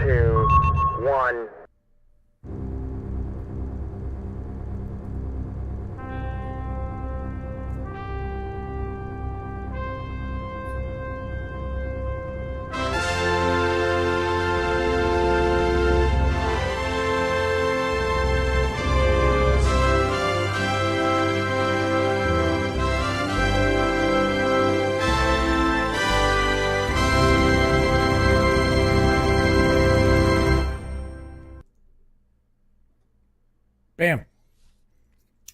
two, one. Bam.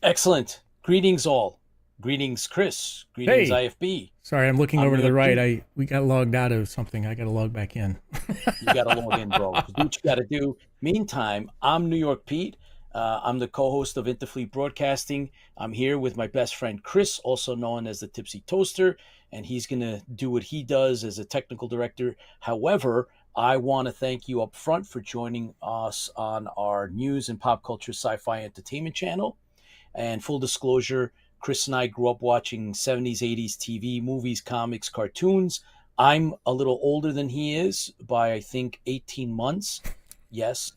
Excellent. Greetings all. Greetings, Chris. Greetings, Hey. IFB. Sorry, I'm looking over to New the York right. We got logged out of something. I got to log back in. You got to log in, bro. Do what you got to do. Meantime, I'm New York Pete. I'm the co-host of Interfleet Broadcasting. I'm here with my best friend, Chris, also known as the Tipsy Toaster, and he's going to do what he does as a technical director. However, I want to thank you up front for joining us on our news and pop culture sci-fi entertainment channel. And full disclosure, Chris and I grew up watching 70s, 80s TV, movies, comics, cartoons. I'm a little older than he is by, I think, 18 months. Yes,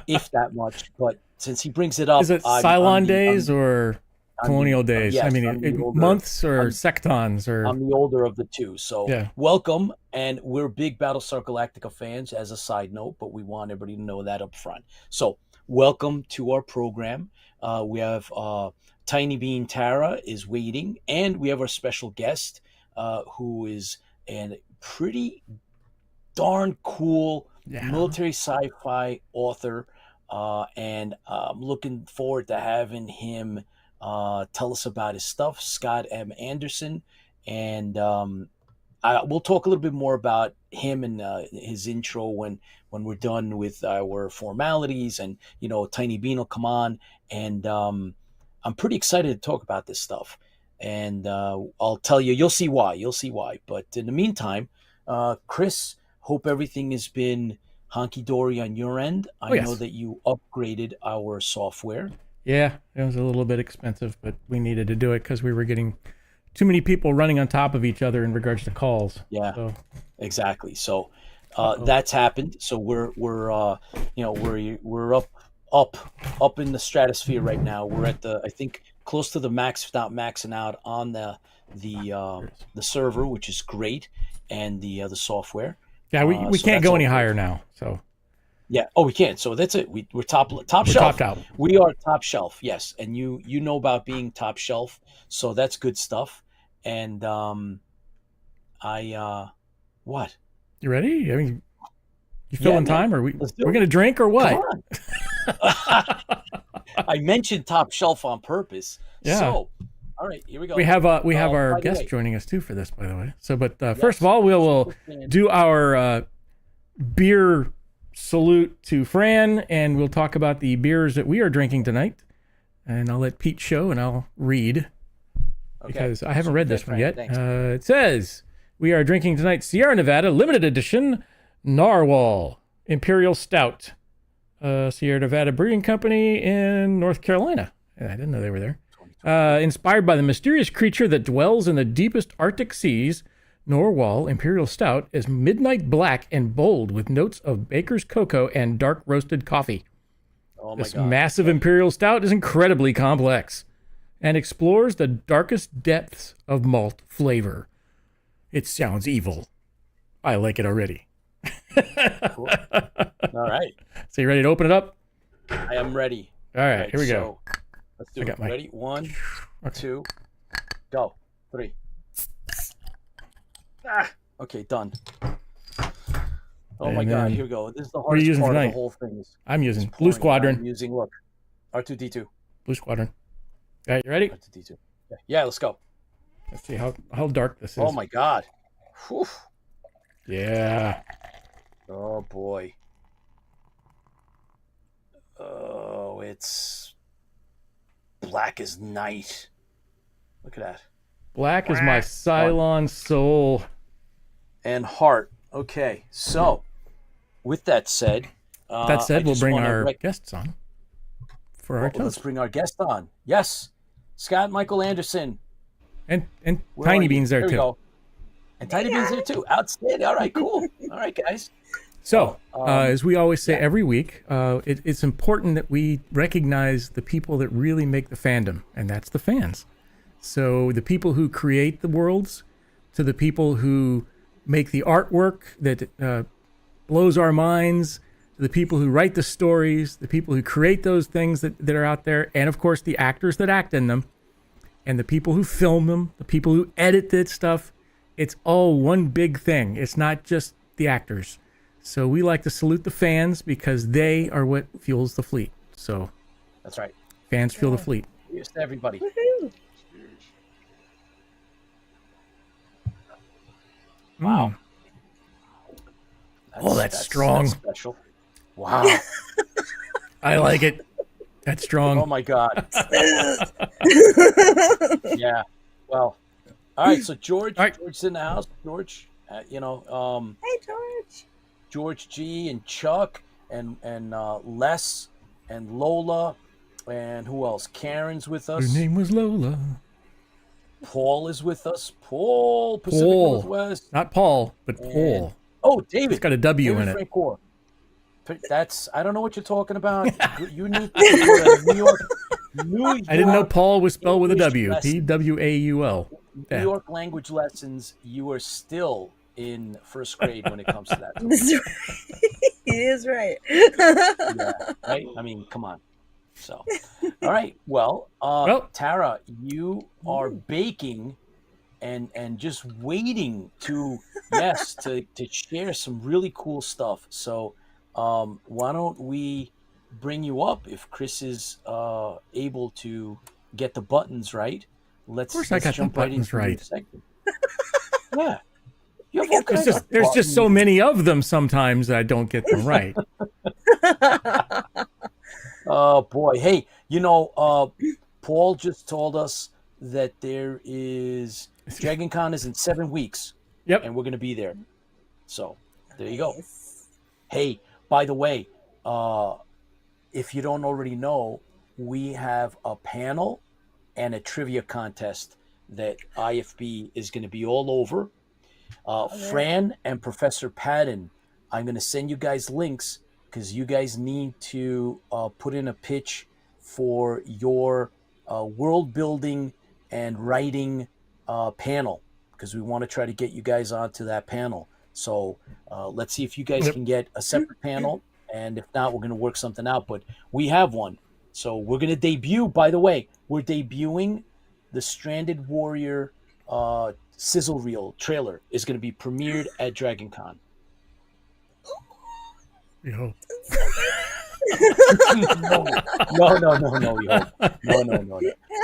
if that much. But since he brings it up... Is it Cylon days or colonial days? Yes, I mean, months or sectons? Or I'm the older of the two. So yeah. Welcome. And we're big Battlestar Galactica fans as a side note, but we want everybody to know that up front. So welcome to our program. We have Tiny Bean Tara is waiting, and we have our special guest who is a pretty darn cool military sci-fi author, and I'm looking forward to having him tell us about his stuff, Scott M. Anderson, and we'll talk a little bit more about him and his intro when we're done with our formalities, and Tiny Bean will come on, and I'm pretty excited to talk about this stuff, and I'll tell you, you'll see why. But in the meantime, Chris, hope everything has been honky-dory on your end. I know that you upgraded our software. Yeah, it was a little bit expensive, but we needed to do it because we were getting too many people running on top of each other in regards to calls. Yeah, so. Exactly. So that's happened. So we're up in the stratosphere right now. We're at I think close to the max, if not maxing out on the server, which is great, and the software. Yeah, we can't go any higher now. So yeah. Oh, we can't. So that's it. We're top shelf. Topped out. We are top shelf. Yes, and you know about being top shelf, so that's good stuff. And what? You ready? I mean, you filling time? Or we're gonna drink or what? I mentioned top shelf on purpose. Yeah. So, all right, here we go. We have our guest joining us too for this, by the way. So, but first of all, we'll do our beer salute to Fran, and we'll talk about the beers that we are drinking tonight. And I'll let Pete show, and I'll read because I haven't read this one yet. It says we are drinking tonight Sierra Nevada Limited Edition Narwhal Imperial Stout, Sierra Nevada Brewing Company in North Carolina. I didn't know they were there. Inspired by the mysterious creature that dwells in the deepest Arctic seas, Narwhal Imperial Stout is midnight black and bold with notes of baker's cocoa and dark roasted coffee. Oh my this God. massive Imperial Stout is incredibly complex and explores the darkest depths of malt flavor. It sounds evil. I like it already. Cool. All right. So you ready to open it up? I am ready. All right, here we go. Let's do it. Ready? 1, 2, go. 3. Okay, done. Oh my God, here we go. This is the hardest part of the whole thing. I'm using Blue Squadron. I'm using, look, R2-D2. Blue Squadron. All right, you ready? R2-D2. Yeah, let's go. Let's see how dark this is. Oh my God. Whew. Yeah. Oh boy. Oh, it's black as night. Look at that. Black is my Cylon soul. And heart. Okay, so with that said, we'll bring our guests on for our toast. Let's bring our guest on. Yes, Scott Michael Anderson. And Tiny Bean's there too. Go. And Tiny Bean's there too. Outstanding. All right, cool. All right, guys. So, as we always say every week, it's important that we recognize the people that really make the fandom, and that's the fans. So the people who create the worlds, to the people who make the artwork that blows our minds, to the people who write the stories, the people who create those things that are out there, and of course the actors that act in them, and the people who film them, the people who edit that stuff. It's all one big thing. It's not just the actors. So we like to salute the fans because they are what fuels the fleet. So that's right. Fans fuel the fleet. Cheers to everybody. Woohoo. Wow. That's strong. That's special. Wow. I like it. That's strong. Oh my God. Yeah. Well. All right. So George's in the house. George, Hey, George. George G and Chuck and Les and Lola and who else? Karen's with us. Her name was Lola. Paul is with us. Paul, Pacific Northwest. Not Paul, but Paul. Oh, David. It's got a W David in it. Francoeur. That's, I don't know what you're talking about. You need to go to New York. I didn't know Paul was spelled with a W. English P-W-A-U-L. New York language lessons, you are still in first grade when it comes to that. That's right. He is right. Yeah, right? I mean, come on. So, all right. Well, Tara, you are baking and just waiting to share some really cool stuff. So, why don't we bring you up if Chris is able to get the buttons right? Of course, I got the buttons right. Yeah. There's just so many of them sometimes that I don't get them right. Oh, boy. Hey, Paul just told us that there is Dragon Con is in 7 weeks. Yep. And we're going to be there. So there you go. Hey, by the way, if you don't already know, we have a panel and a trivia contest that IFB is going to be all over. Fran and Professor Patton, I'm going to send you guys links because you guys need to put in a pitch for your world building and writing panel because we want to try to get you guys onto that panel. So let's see if you guys can get a separate panel. And if not, we're going to work something out. But we have one. So we're going to debut, by the way, we're debuting the Stranded Warrior sizzle reel trailer is going to be premiered at Dragon Con. Yo. No. No.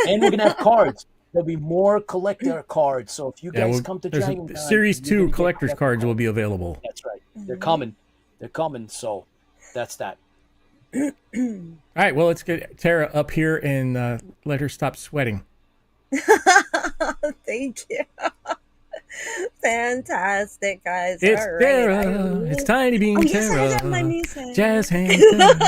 And we're going to have cards. There'll be more collector cards. So if you guys come to Dragon Con, Series 2 collector's cards will be available. That's right. They're coming. So that's that. All right. Well, let's get Tara up here and let her stop sweating. Thank you. Fantastic, guys. It's all right. Tara. It's Tiny Bean Tara. Yes, I have my music. Jazz hands down.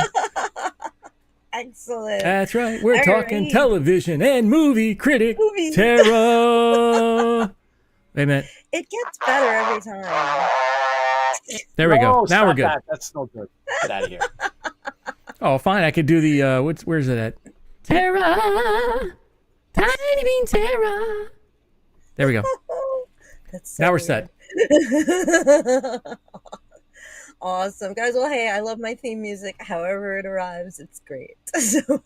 Excellent. That's right. We're All talking right. television and movie critic Tara. Wait a minute. It gets better every time. There we go. Now we're good. That's no good. Get out of here. Oh, fine. I could do the where's it at? Tara. Tiny Bean Tara. There we go. That's so Now we're set. Awesome, guys. Well, hey, I love my theme music. However it arrives, it's great. So,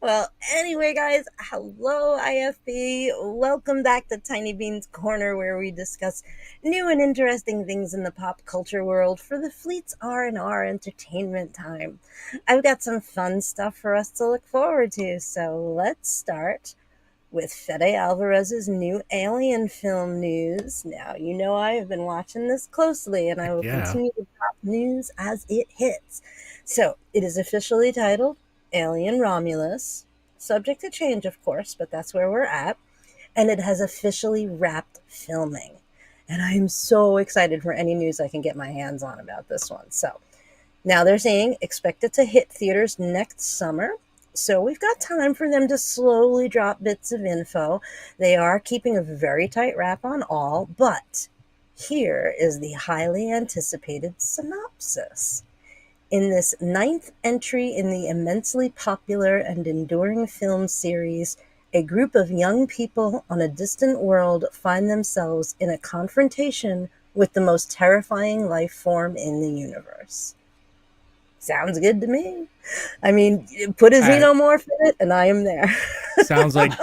well, anyway, guys, hello, IFB. Welcome back to Tiny Bean's Corner, where we discuss new and interesting things in the pop culture world for the fleet's R&R entertainment time. I've got some fun stuff for us to look forward to, so let's start with Fede Alvarez's new Alien film news. Now, you know I have been watching this closely, and I will continue to drop news as it hits. So, it is officially titled Alien Romulus, subject to change, of course, but that's where we're at, and it has officially wrapped filming. And I am so excited for any news I can get my hands on about this one. So, now they're saying expect it to hit theaters next summer. So we've got time for them to slowly drop bits of info. They are keeping a very tight wrap on all, but Here is the highly anticipated synopsis. In this ninth entry in the immensely popular and enduring film series, a group of young people on a distant world find themselves in a confrontation with the most terrifying life form in the universe. Sounds good to me. I mean, put a xenomorph in it, and I am there. sounds like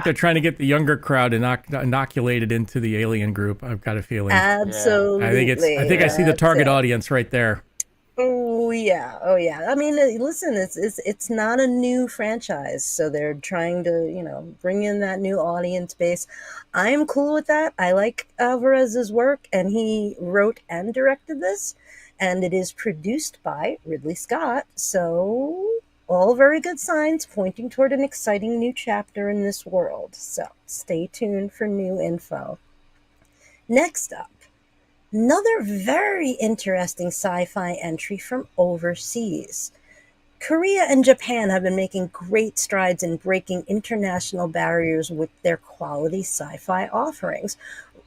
they're trying to get the younger crowd inoculated into the alien group. I've got a feeling. Absolutely. I think I see the target audience right there. Oh yeah. I mean, listen, it's not a new franchise, so they're trying to, bring in that new audience base. I am cool with that. I like Alvarez's work, and he wrote and directed this, and it is produced by Ridley Scott. So all very good signs pointing toward an exciting new chapter in this world. So stay tuned for new info. Next up, another very interesting sci-fi entry from overseas. Korea and Japan have been making great strides in breaking international barriers with their quality sci-fi offerings.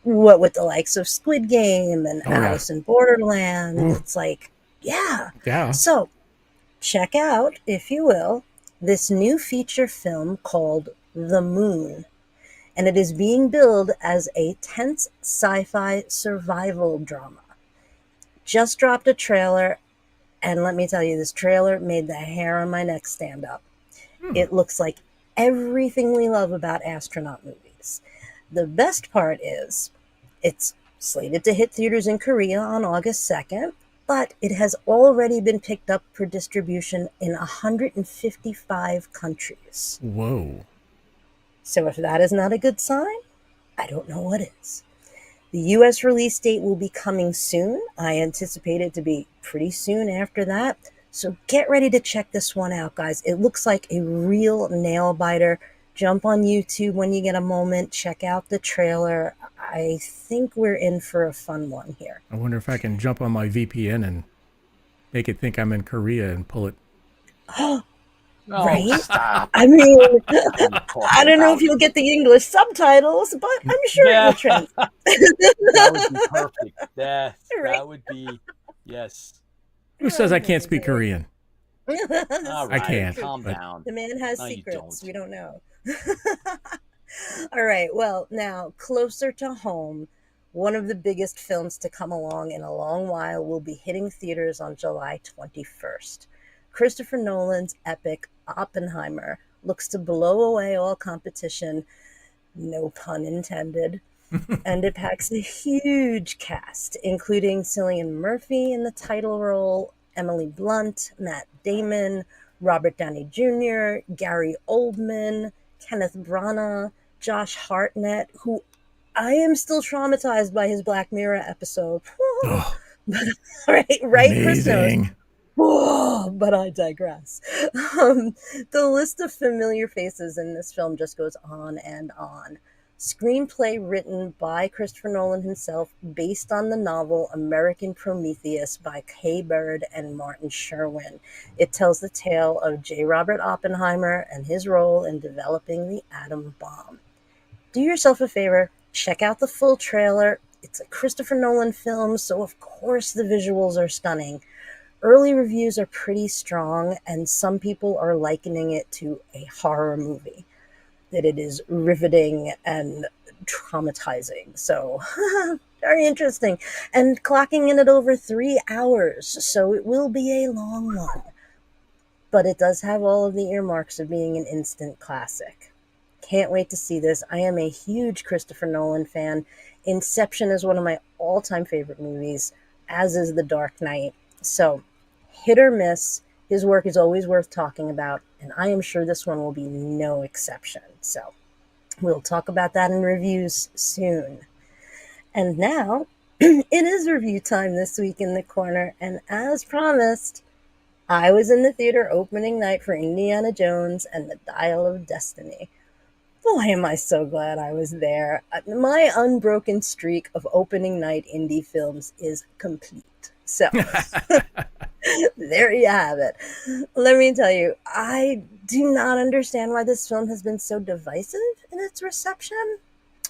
What with the likes of Squid Game and Alice in Borderland. It's like, yeah. So check out, if you will, this new feature film called The Moon. And it is being billed as a tense sci-fi survival drama. Just dropped a trailer, and let me tell you, this trailer made the hair on my neck stand up. It looks like everything we love about astronaut movies. The best part is, it's slated to hit theaters in Korea on August 2nd, but it has already been picked up for distribution in 155 countries. Whoa. So if that is not a good sign, I don't know what is. The US release date will be coming soon. I anticipate it to be pretty soon after that. So get ready to check this one out, guys. It looks like a real nail biter. Jump on YouTube when you get a moment. Check out the trailer. I think we're in for a fun one here. I wonder if I can jump on my VPN and make it think I'm in Korea and pull it. Right? Stop. I mean, I don't know if you'll get the English subtitles, but I'm sure it will translate. That would be perfect. That would be, yes. Who says I can't speak Korean? All right, I can't. Calm down. The man has No, secrets. We don't know. All right. Well, now, closer to home, one of the biggest films to come along in a long while will be hitting theaters on July 21st. Christopher Nolan's epic Oppenheimer looks to blow away all competition, no pun intended, and it packs a huge cast, including Cillian Murphy in the title role, Emily Blunt, Matt Damon, Robert Downey Jr., Gary Oldman, Kenneth Branagh, Josh Hartnett, who I am still traumatized by his Black Mirror episode. right, Chris knows. Whoa, but I digress. The list of familiar faces in this film just goes on and on. Screenplay written by Christopher Nolan himself, based on the novel American Prometheus by Kay Bird and Martin Sherwin. It tells the tale of J. Robert Oppenheimer and his role in developing the atom bomb. Do yourself a favor, check out the full trailer. It's a Christopher Nolan film, so of course the visuals are stunning. Early reviews are pretty strong, and some people are likening it to a horror movie, that it is riveting and traumatizing. So, very interesting. And clocking in at over 3 hours, so it will be a long one. But it does have all of the earmarks of being an instant classic. Can't wait to see this. I am a huge Christopher Nolan fan. Inception is one of my all-time favorite movies, as is The Dark Knight. So, hit or miss, his work is always worth talking about, and I am sure this one will be no exception. So we'll talk about that in reviews soon. And now, it is review time this week in the corner, and as promised, I was in the theater opening night for Indiana Jones and the Dial of Destiny. Boy, am I so glad I was there. My unbroken streak of opening night indie films is complete. So, there you have it. Let me tell you, I do not understand why this film has been so divisive in its reception,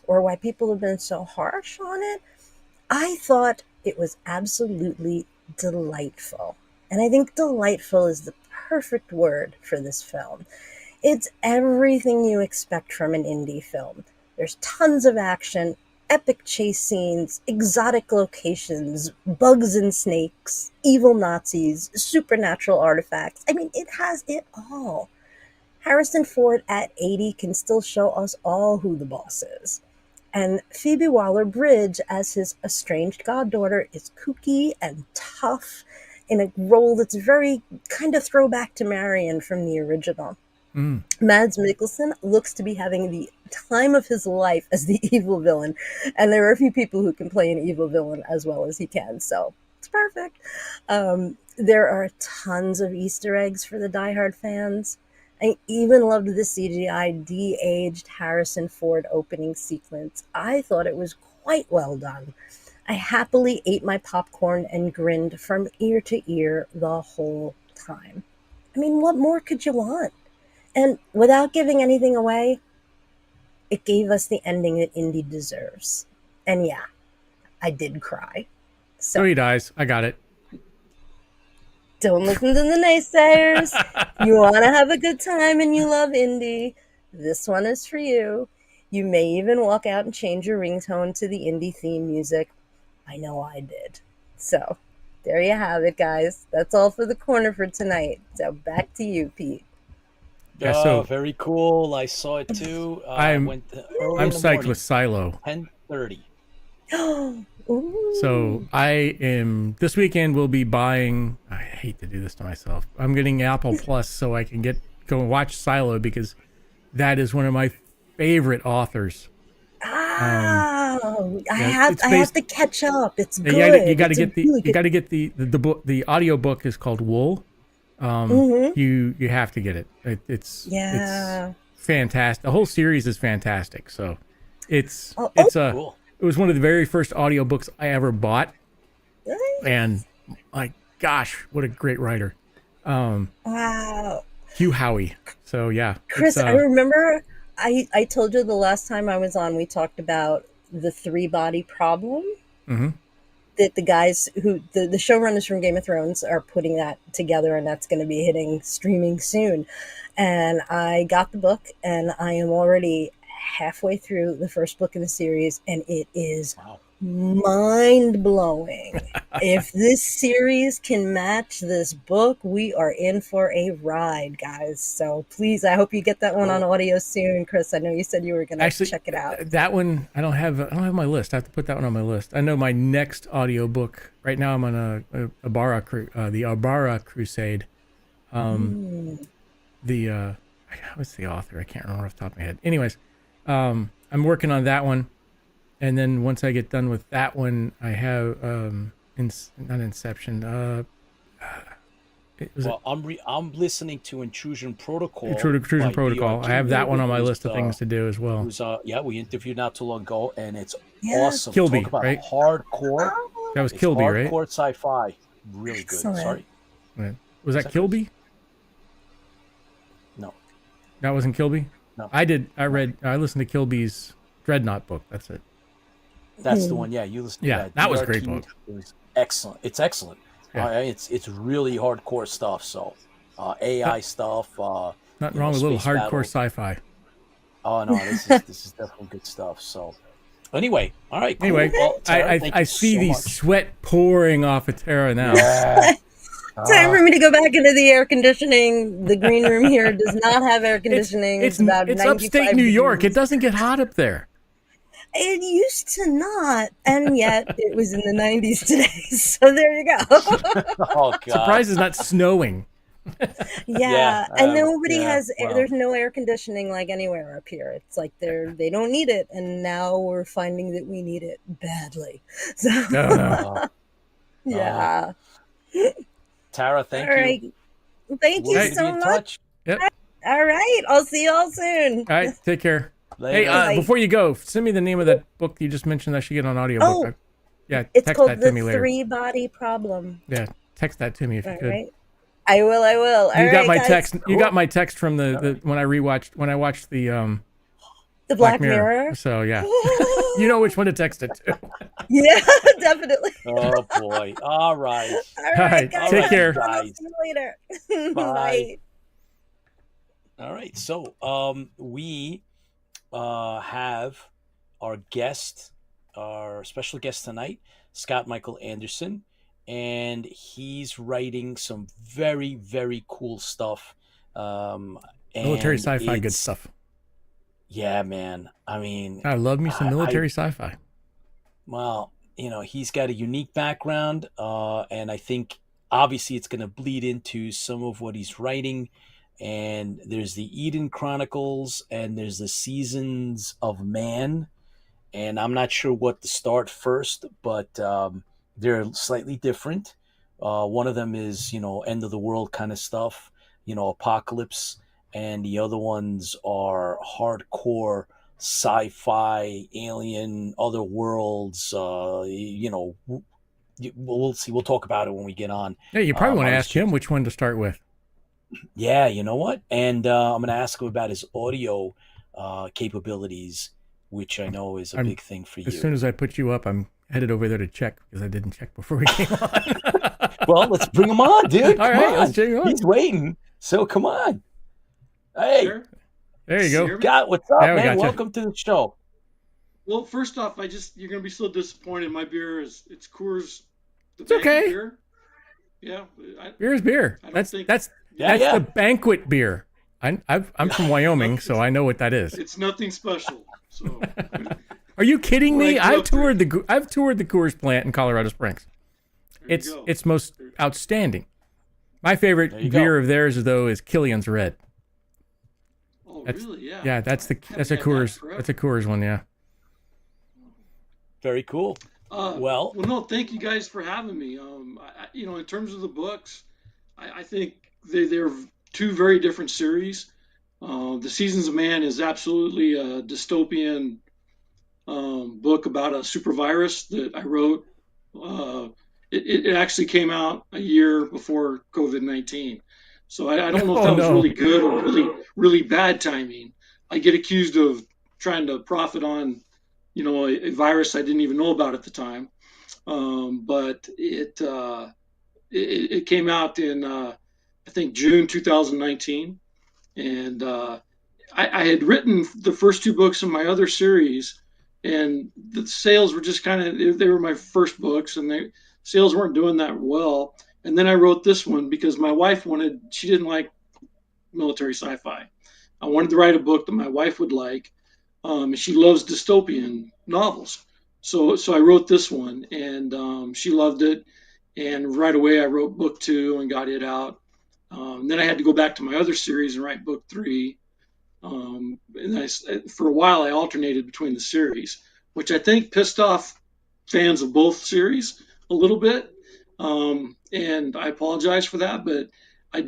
or why people have been so harsh on it. I thought it was absolutely delightful. And I think delightful is the perfect word for this film. It's everything you expect from an indie film. There's tons of action, epic chase scenes, exotic locations, bugs and snakes, evil Nazis, supernatural artifacts. I mean, it has it all. Harrison Ford at 80 can still show us all who the boss is. And Phoebe Waller-Bridge as his estranged goddaughter is kooky and tough in a role that's very kind of throwback to Marion from the original. Mads Mikkelsen looks to be having the time of his life as the evil villain, and there are a few people who can play an evil villain as well as he can, so it's perfect. There are tons of Easter eggs for the diehard fans. I even loved the CGI de-aged Harrison Ford opening sequence. I thought it was quite well done. I happily ate my popcorn and grinned from ear to ear the whole time. I mean, what more could you want? And without giving anything away, it gave us the ending that Indy deserves. And yeah, I did cry. So he dies. I got it. Don't listen to the naysayers. You want to have a good time and you love Indy, this one is for you. You may even walk out and change your ringtone to the Indy theme music. I know I did. So there you have it, guys. That's all for the corner for tonight. So back to you, Pete. Yeah, so very cool. I saw it too. I'm psyched with Silo. 10:30. So I am this weekend. We'll be buying. I hate to do this to myself. I'm getting Apple Plus so I can go and watch Silo because that is one of my favorite authors. I have to catch up. It's good. You got to get the book. The audio book is called Wool. You have to get it. It's fantastic. The whole series is fantastic. So cool. It was one of the very first audiobooks I ever bought. And my gosh, what a great writer. Wow. Hugh Howey. So yeah. Chris, I remember I told you the last time I was on, we talked about the 3-body problem. That the guys who the showrunners from Game of Thrones are putting that together, and that's going to be hitting streaming soon. And I got the book, and I am already halfway through the first book in the series, and it is mind-blowing. If this series can match this book, we are in for a ride, guys. So please, I hope you get that one on audio soon. Chris, I know you said you were going to check it out. That one, I don't have my list. I have to put that one on my list. I know my next audio book, right now I'm on the Abara Crusade. What's the author? I can't remember off the top of my head. Anyways, I'm working on that one. And then once I get done with that one, I have not Inception. I'm listening to Intrusion Protocol. Intrusion Protocol. I have that one on my list of things to do as well. We interviewed not too long ago, and it's awesome. Kilby, talk about right? Hardcore. That was Kilby, right? Hardcore sci-fi. Really good. Excellent. Sorry. Was that Kilby? No. That wasn't Kilby? No. I listened to Kilby's Dreadnought book. That's it. That's the one. Yeah, you listened to that. Yeah, that was a great book. It was excellent. It's excellent. Yeah. It's really hardcore stuff. So, AI stuff. Nothing wrong with a little hardcore sci-fi. Oh no, this is definitely good stuff. So, anyway, all right. Cool. Anyway, well, Tara, I see the sweat pouring off of Tara now. Yeah. Time for me to go back into the air conditioning. The green room here does not have air conditioning. It's about it's upstate New York. It doesn't get hot up there. It used to not, and yet it was in the 90s today. So there you go. Oh God! Surprised it's not snowing. Yeah, and nobody has. There's no air conditioning like anywhere up here. It's like they don't need it, and now we're finding that we need it badly. So yeah. Tara, thank you. Thank you so much. Yep. All right, I'll see y'all soon. All right, take care. Later. Hey, before you go, send me the name of that book you just mentioned. I should get on audiobook. It's text called that to me later. The 3-Body Problem. Yeah, text that to me if you could. Right. I will. You got my text. You got my text from the when I watched the Black Mirror. So yeah. You know which one to text it to. Yeah, definitely. Oh boy. All right. All All right, right, guys. take Have care. fun. I'll Guys. see you later. Bye. Bye. All right. So we have our guest, our special guest tonight, Scott Michael Anderson, and he's writing some very, very cool stuff. Military And sci-fi, good it's, stuff. yeah, man. I mean, I love me some military sci-fi. well, he's got a unique background, and I think obviously it's going to bleed into some of what he's writing. And there's the Eden Chronicles, and there's the Seasons of Man, and I'm not sure what to start first, but they're slightly different. One of them is, end of the world kind of stuff, apocalypse, and the other ones are hardcore sci-fi, alien, other worlds. We'll see. We'll talk about it when we get on. Yeah, you probably want to ask him which one to start with. Yeah, you know what? And I'm going to ask him about his audio capabilities, which I know is a big thing for you. As soon as I put you up, I'm headed over there to check because I didn't check before we came on. Well, let's bring him on, dude. All right, let's check him on. He's waiting, so come on. Hey, Sure. There you go. Scott, what's up, Yeah, we man? gotcha. Welcome to the show. Well, first off, you're gonna be so disappointed. My beer it's Coors. It's okay. Beer. Yeah. Beer is beer. I don't That's think- that's the banquet beer. I'm from Wyoming, so I know what that is. It's nothing special. So. Are you kidding me? Well, I've toured the Coors plant in Colorado Springs. There you go. It's most outstanding. My favorite beer of theirs, though, is Killian's Red. Oh, really? Yeah. Yeah, that's a Coors. That's a Coors one. Yeah. Very cool. Well, no, thank you guys for having me. In terms of the books, I think they're two very different series. The Seasons of Man is absolutely a dystopian book about a super virus that I wrote. It actually came out a year before COVID-19. So I don't know if that was really good or really bad timing. I get accused of trying to profit on, a virus I didn't even know about at the time. But it came out in, I think, June 2019. And I had written the first two books in my other series, and the sales were just they were my first books, and sales weren't doing that well. And then I wrote this one because my wife she didn't like military sci-fi. I wanted to write a book that my wife would like. And she loves dystopian novels. So I wrote this one, and she loved it. And right away I wrote book 2 and got it out. Then I had to go back to my other series and write book 3. And for a while I alternated between the series, which I think pissed off fans of both series a little bit. And I apologize for that, but I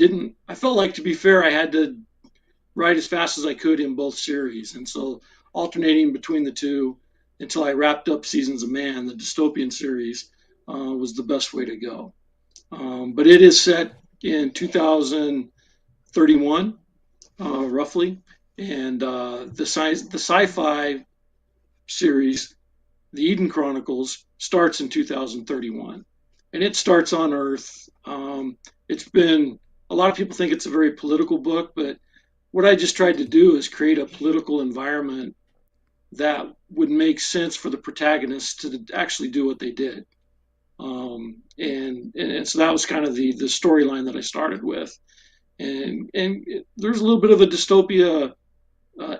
felt like, to be fair, I had to write as fast as I could in both series. And so alternating between the two until I wrapped up Seasons of Man, the dystopian series, was the best way to go. But it is set in 2031, roughly. And the sci-fi series, the Eden Chronicles, starts in 2031. And it starts on Earth. It's been, a lot of people think it's a very political book, but what I just tried to do is create a political environment that would make sense for the protagonists to actually do what they did. And so that was kind of the storyline that I started with. And there's a little bit of a dystopia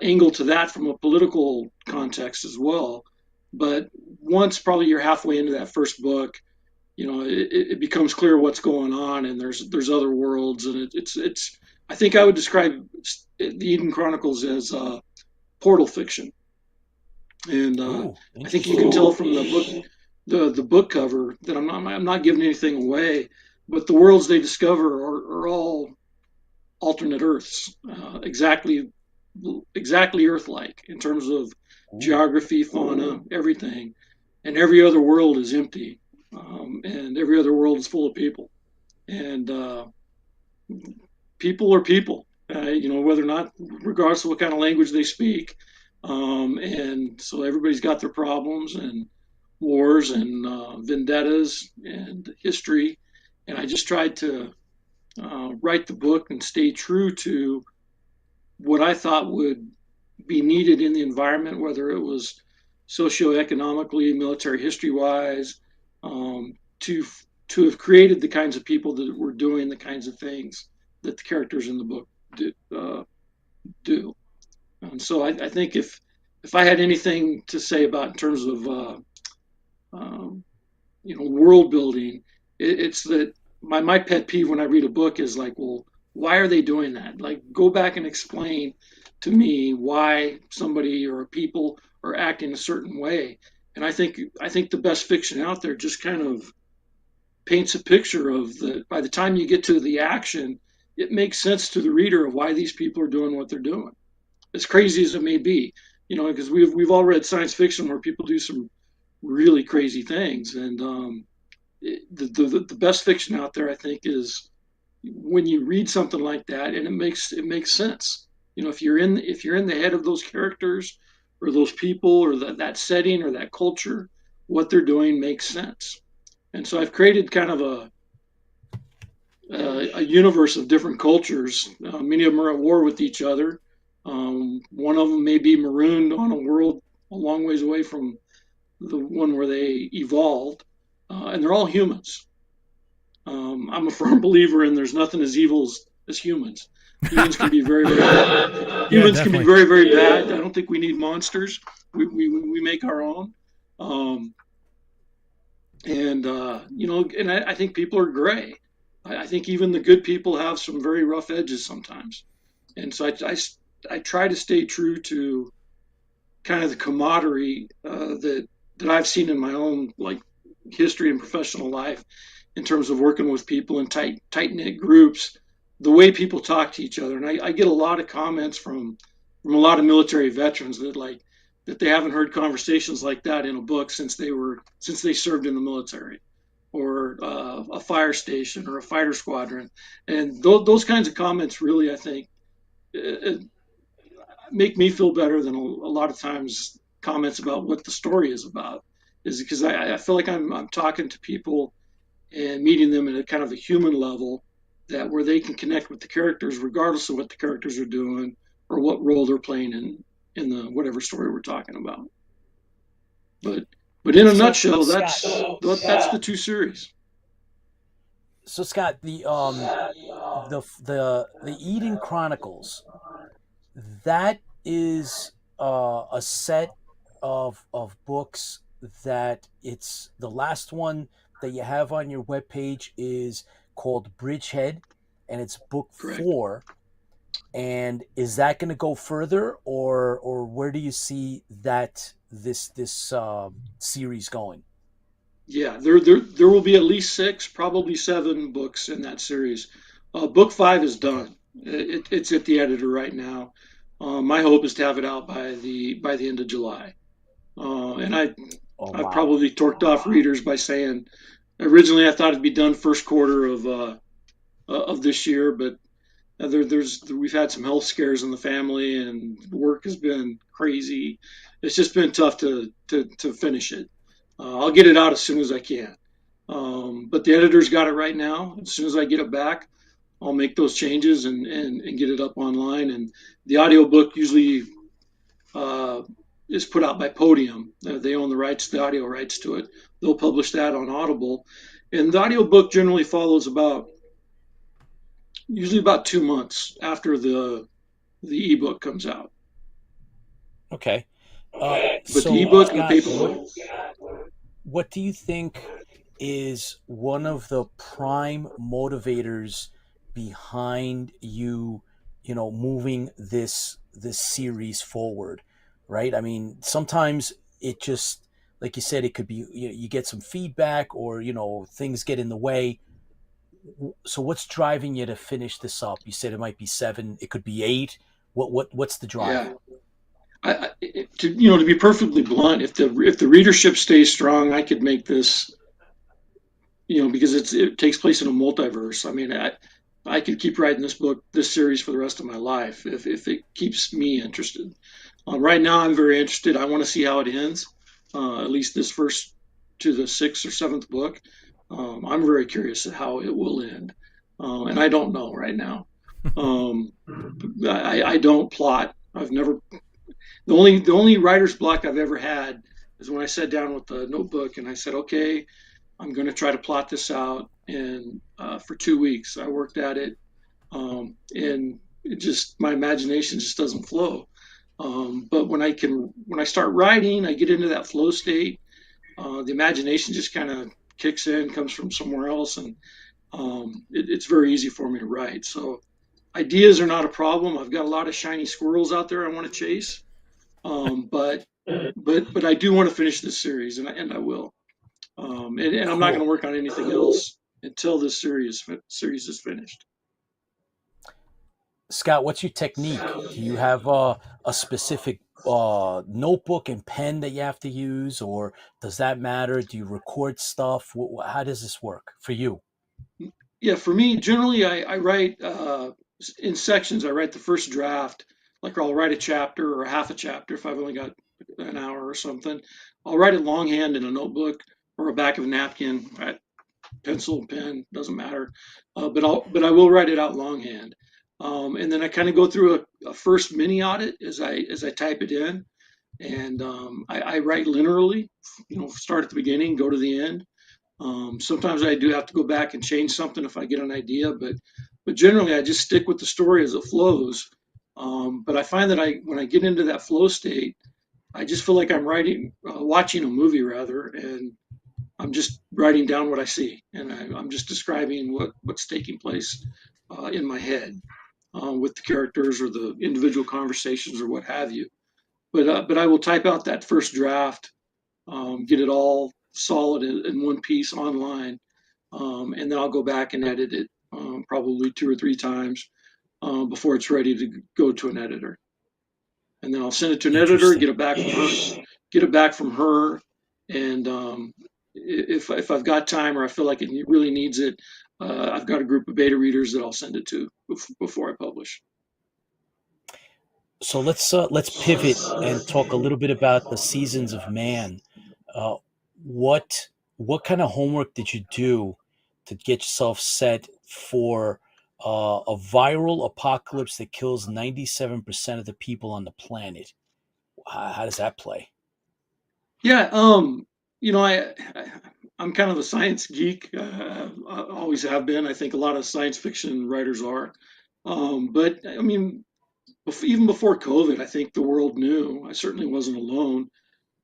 angle to that from a political context as well. But once probably you're halfway into that first book, it becomes clear what's going on, and there's other worlds, and it's I think I would describe the Eden Chronicles as portal fiction. And I think you can tell from the book cover that I'm not giving anything away, but the worlds they discover are all alternate Earths, exactly Earth-like in terms of geography, fauna, everything, and every other world is empty, and every other world is full of people, and people are people, whether or not, regardless of what kind of language they speak. And so everybody's got their problems and wars and vendettas and history. And I just tried to write the book and stay true to what I thought would be needed in the environment, whether it was socioeconomically, military history wise, to have created the kinds of people that were doing the kinds of things that the characters in the book do. And so I think if I had anything to say about in terms of world building, it's that my pet peeve when I read a book is like, well, why are they doing that? Like, go back and explain to me why somebody or people are acting a certain way. And I think the best fiction out there just kind of paints a picture of by the time you get to the action, it makes sense to the reader of why these people are doing what they're doing. As crazy as it may be, because we've all read science fiction where people do some really crazy things, and the best fiction out there, I think, is when you read something like that and it makes sense. If you're in the head of those characters or those people or that setting or that culture, what they're doing makes sense. And so I've created kind of a universe of different cultures. Many of them are at war with each other. One of them may be marooned on a world a long ways away from the one where they evolved, and they're all humans. I'm a firm believer in there's nothing as evil as humans. Humans can be very, very bad. Humans can be very, very bad. I don't think we need monsters. We make our own. And I think people are gray. I think even the good people have some very rough edges sometimes. And so I try to stay true to kind of the camaraderie that I've seen in my own like history and professional life in terms of working with people in tight knit groups, the way people talk to each other. And I get a lot of comments from a lot of military veterans that they haven't heard conversations like that in a book since they served in the military or a fire station or a fighter squadron. And those kinds of comments really, I think, make me feel better than a lot of times comments about what the story is about, is because I feel like I'm talking to people and meeting them at a kind of a human level where they can connect with the characters regardless of what the characters are doing or what role they're playing in the whatever story we're talking about. But in a nutshell, that's the two series. So Scott, the Eden Chronicles, that is a set of books that it's the last one that you have on your webpage is called Bridgehead, and it's book Correct. 4. And is that going to go further, or where do you see that this series going? Yeah, there will be at least 6, probably 7 books in that series. Book 5 is done. It's at the editor right now. My hope is to have it out by the end of July. And I've probably torqued off readers by saying originally I thought it'd be done first quarter of this year, but we've had some health scares in the family and work has been crazy. It's just been tough to finish it. I'll get it out as soon as I can. But the editor's got it right now. As soon as I get it back, I'll make those changes and get it up online. And the audiobook usually is put out by Podium. They own the audio rights to it. They'll publish that on Audible. And the audiobook generally follows usually about 2 months after the ebook comes out. Okay. But the ebook and the paperback. What do you think is one of the prime motivators behind you moving this series forward, right? I mean, sometimes it just, like you said, it could be you get some feedback or things get in the way. So what's driving you to finish this up? You said it might be 7, it could be 8. What's the drive? Yeah. To be perfectly blunt, if the readership stays strong, I could make this, because it takes place in a multiverse. I mean, I could keep writing this series for the rest of my life if it keeps me interested. Right now, I'm very interested. I want to see how it ends, at least this first to the sixth or seventh book. I'm very curious at how it will end, and I don't know right now. Um, I don't plot. I've never the only writer's block I've ever had is when I sat down with the notebook and I said, okay, I'm going to try to plot this out. And for 2 weeks, I worked at it, and it just my imagination just doesn't flow. But when I start writing, I get into that flow state. The imagination just kind of kicks in, comes from somewhere else, and it's very easy for me to write. So ideas are not a problem. I've got a lot of shiny squirrels out there I want to chase, but I do want to finish this series, and I will. And I'm not going to Cool. work on anything else until this series is finished. Scott, what's your technique? Do you have a specific notebook and pen that you have to use, or does that matter? Do you record stuff? How does this work for you? Yeah, for me, generally, I write in sections. I write the first draft, like I'll write a chapter or half a chapter if I've only got an hour or something. I'll write it longhand in a notebook or a back of a napkin, right? Pencil, pen, doesn't matter. But I will write it out longhand. And then I kind of go through a first mini audit as I type it in, and I write linearly. Start at the beginning, go to the end. Sometimes I do have to go back and change something if I get an idea, but generally I just stick with the story as it flows. But I find that when I get into that flow state, I just feel like I'm watching a movie rather, and I'm just writing down what I see, and I'm just describing what's taking place in my head with the characters or the individual conversations or what have you. But I will type out that first draft, get it all solid in one piece online, and then I'll go back and edit it probably 2 or 3 times before it's ready to go to an editor. And then I'll send it to an editor, Interesting. get it back from her, and if I've got time or I feel like it really needs it, I've got a group of beta readers that I'll send it to before I publish. So let's pivot and talk a little bit about the Seasons of Man. Uh, what what kind of homework did you do to get yourself set for a viral apocalypse that kills 97% of the people on the planet? How does that play? Yeah, I'm kind of a science geek. I always have been. I think a lot of science fiction writers are. But I mean, even before COVID, I think the world knew. I certainly wasn't alone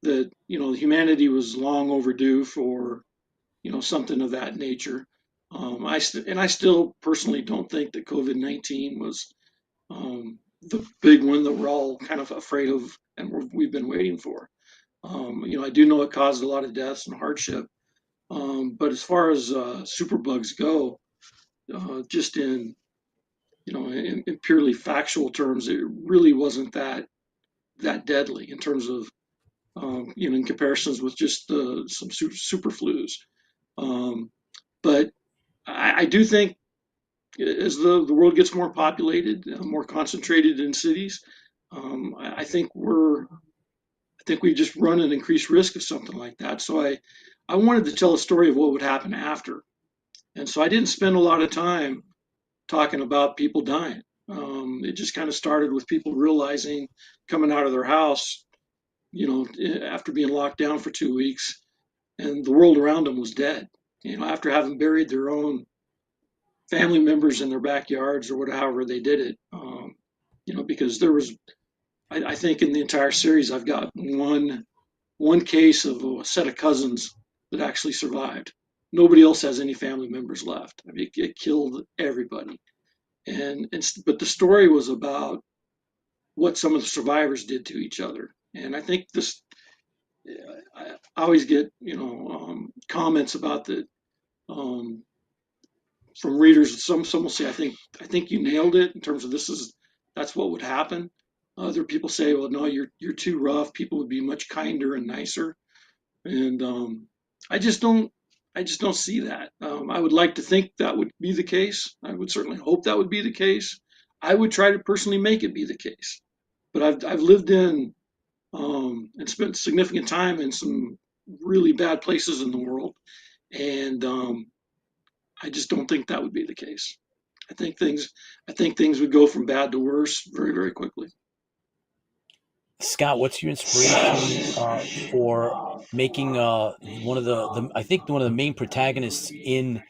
that humanity was long overdue for something of that nature. I still personally don't think that COVID-19 was the big one that we're all kind of afraid of and we've been waiting for. I do know it caused a lot of deaths and hardship, but as far as superbugs go, just in purely factual terms, it really wasn't that deadly in terms of in comparisons with just some super flus. Um, but I do think as the world gets more populated, more concentrated in cities, I think we just run an increased risk of something like that. So I wanted to tell a story of what would happen after, and so I didn't spend a lot of time talking about people dying. It just kind of started with people realizing coming out of their house, after being locked down for 2 weeks, and the world around them was dead. After having buried their own family members in their backyards or whatever they did it. Because there was, I think in the entire series, I've got one case of a set of cousins that actually survived. Nobody else has any family members left. I mean, it killed everybody. But the story was about what some of the survivors did to each other. And I think this, I always get comments about the um, from readers. Some will say, I think you nailed it in terms of that's what would happen. Other people say, well, no, you're too rough. People would be much kinder and nicer. And I just don't I just don't see that. I would like to think that would be the case. I would certainly hope that would be the case. I would try to personally make it be the case. but I've lived in and spent significant time in some really bad places in the world, and I just don't think that would be the case. I think things I think things would go from bad to worse very, very quickly. Scott, what's your inspiration for making one of the I think one of the main protagonists in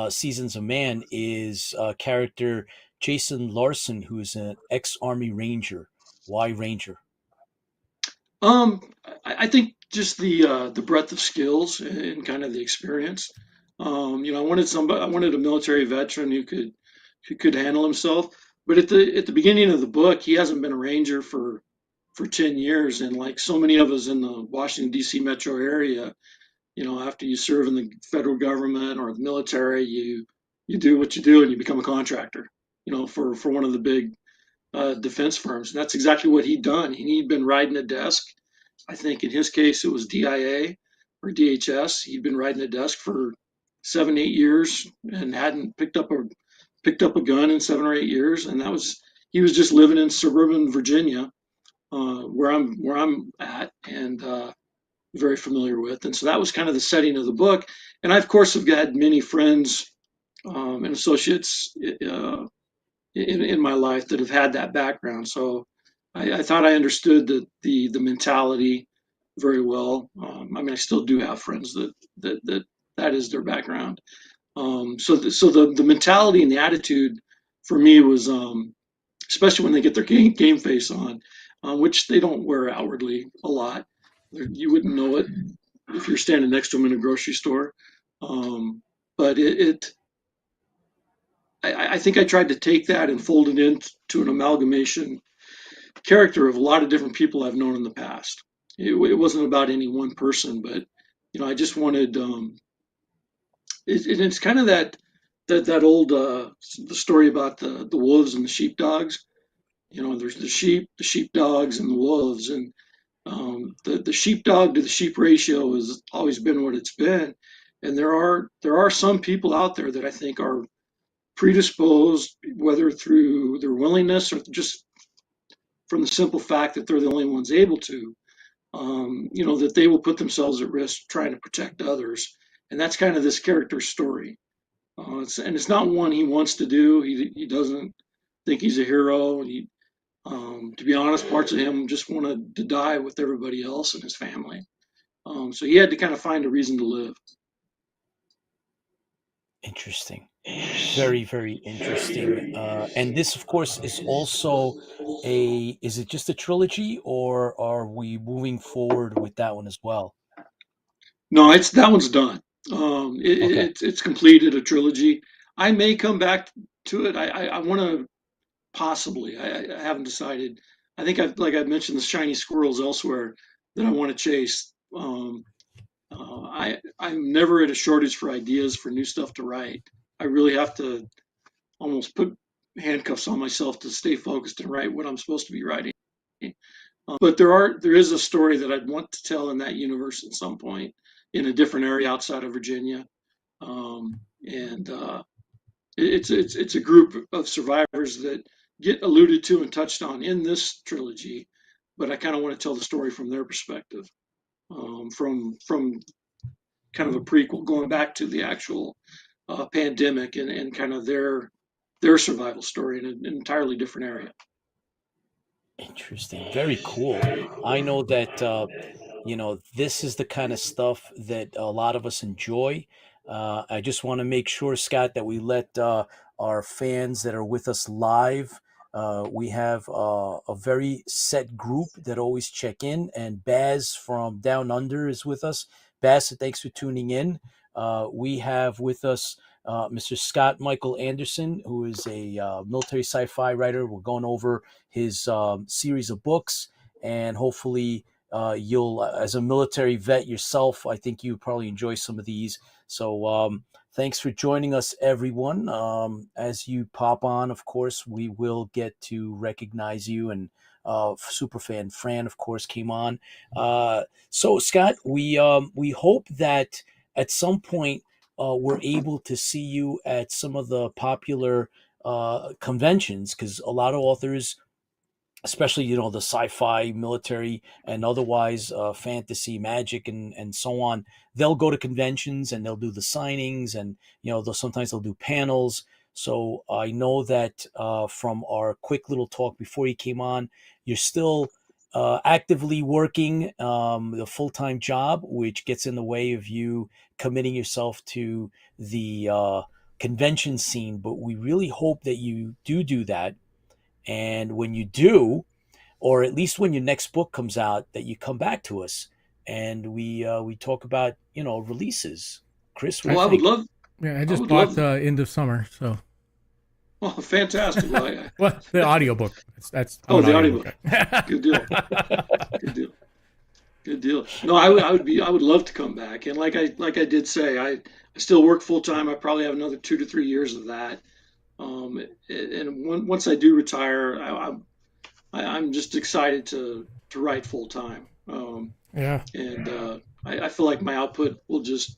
Seasons of Man is character Jason Larson, who's an ex-Army Ranger. Why Ranger? Um, I think just the breadth of skills and kind of the experience. I wanted a military veteran who could handle himself. But at the beginning of the book, he hasn't been a ranger for 10 years, and like so many of us in the Washington D.C. metro area, after you serve in the federal government or the military, you do what you do and you become a contractor. For one of the big defense firms. And that's exactly what he'd done. He'd been riding a desk. I think in his case it was DIA or DHS. He'd been riding a desk for 7, 8 years and hadn't picked up a gun in 7 or 8 years. And he was just living in suburban Virginia, where I'm at, and very familiar with. And so that was kind of the setting of the book. And I of course have had many friends and associates in my life that have had that background. So I thought I understood the mentality very well. I mean, I still do have friends that is their background. So the mentality and the attitude for me was, especially when they get their game face on, which they don't wear outwardly a lot. You wouldn't know it if you're standing next to them in a grocery store. But I think I tried to take that and fold it into an amalgamation character of a lot of different people I've known in the past. It wasn't about any one person, but I just wanted. It's kind of that old the story about the wolves and the sheepdogs. There's the sheep, the sheepdogs, and the wolves, and the sheepdog to the sheep ratio has always been what it's been. And there are some people out there that I think are predisposed, whether through their willingness or just from the simple fact that they're the only ones able to, that they will put themselves at risk trying to protect others. And that's kind of this character's story. It's not one he wants to do. He doesn't think he's a hero. To be honest, parts of him just wanted to die with everybody else and his family. So he had to kind of find a reason to live. Interesting. Very, very interesting. And this, of course, is also is it just a trilogy or are we moving forward with that one as well? No, it's that one's done. Okay. It's completed a trilogy. I may come back to it. I want to possibly. I haven't decided. I think like I've mentioned the shiny squirrels elsewhere that I want to chase. I'm never at a shortage for ideas for new stuff to write. I really have to almost put handcuffs on myself to stay focused and write what I'm supposed to be writing. But there is a story that I'd want to tell in that universe at some point in a different area outside of Virginia, and it's a group of survivors that get alluded to and touched on in this trilogy, but I kind of want to tell the story from their perspective, from kind of a prequel going back to the actual pandemic and kind of their survival story in an entirely different area. Interesting. Very cool. I know that this is the kind of stuff that a lot of us enjoy. I just want to make sure, Scott, that we let our fans that are with us live. We have a very set group that always check in, and Baz from Down Under is with us. Baz, thanks for tuning in. We have with us Mr. Scott Michael Anderson, who is a military sci-fi writer. We're going over his series of books, and hopefully you'll, as a military vet yourself, I think you probably enjoy some of these. So thanks for joining us, everyone. As you pop on, of course, we will get to recognize you, and superfan Fran, of course, came on. So Scott, we hope that at some point we're able to see you at some of the popular conventions, because a lot of authors especially, the sci-fi, military, and otherwise fantasy, magic, and so on. They'll go to conventions and they'll do the signings, and sometimes they'll do panels. So I know that from our quick little talk before you came on, you're still actively working the full-time job, which gets in the way of you committing yourself to the convention scene. But we really hope that you do that, and when you do, or at least when your next book comes out, that you come back to us and we talk about releases. Chris, what do Well, you think? I I just would bought love. End of Summer, so Oh, fantastic! Well, well, the audiobook. I'm oh, an the audiobook. guy. Good deal. Good deal. Good deal. No, I would love to come back. And like I did say, I still work full time. I probably have another 2 to 3 years of that. Once I do retire, I'm just excited to write full time. Yeah. And I feel like my output will just,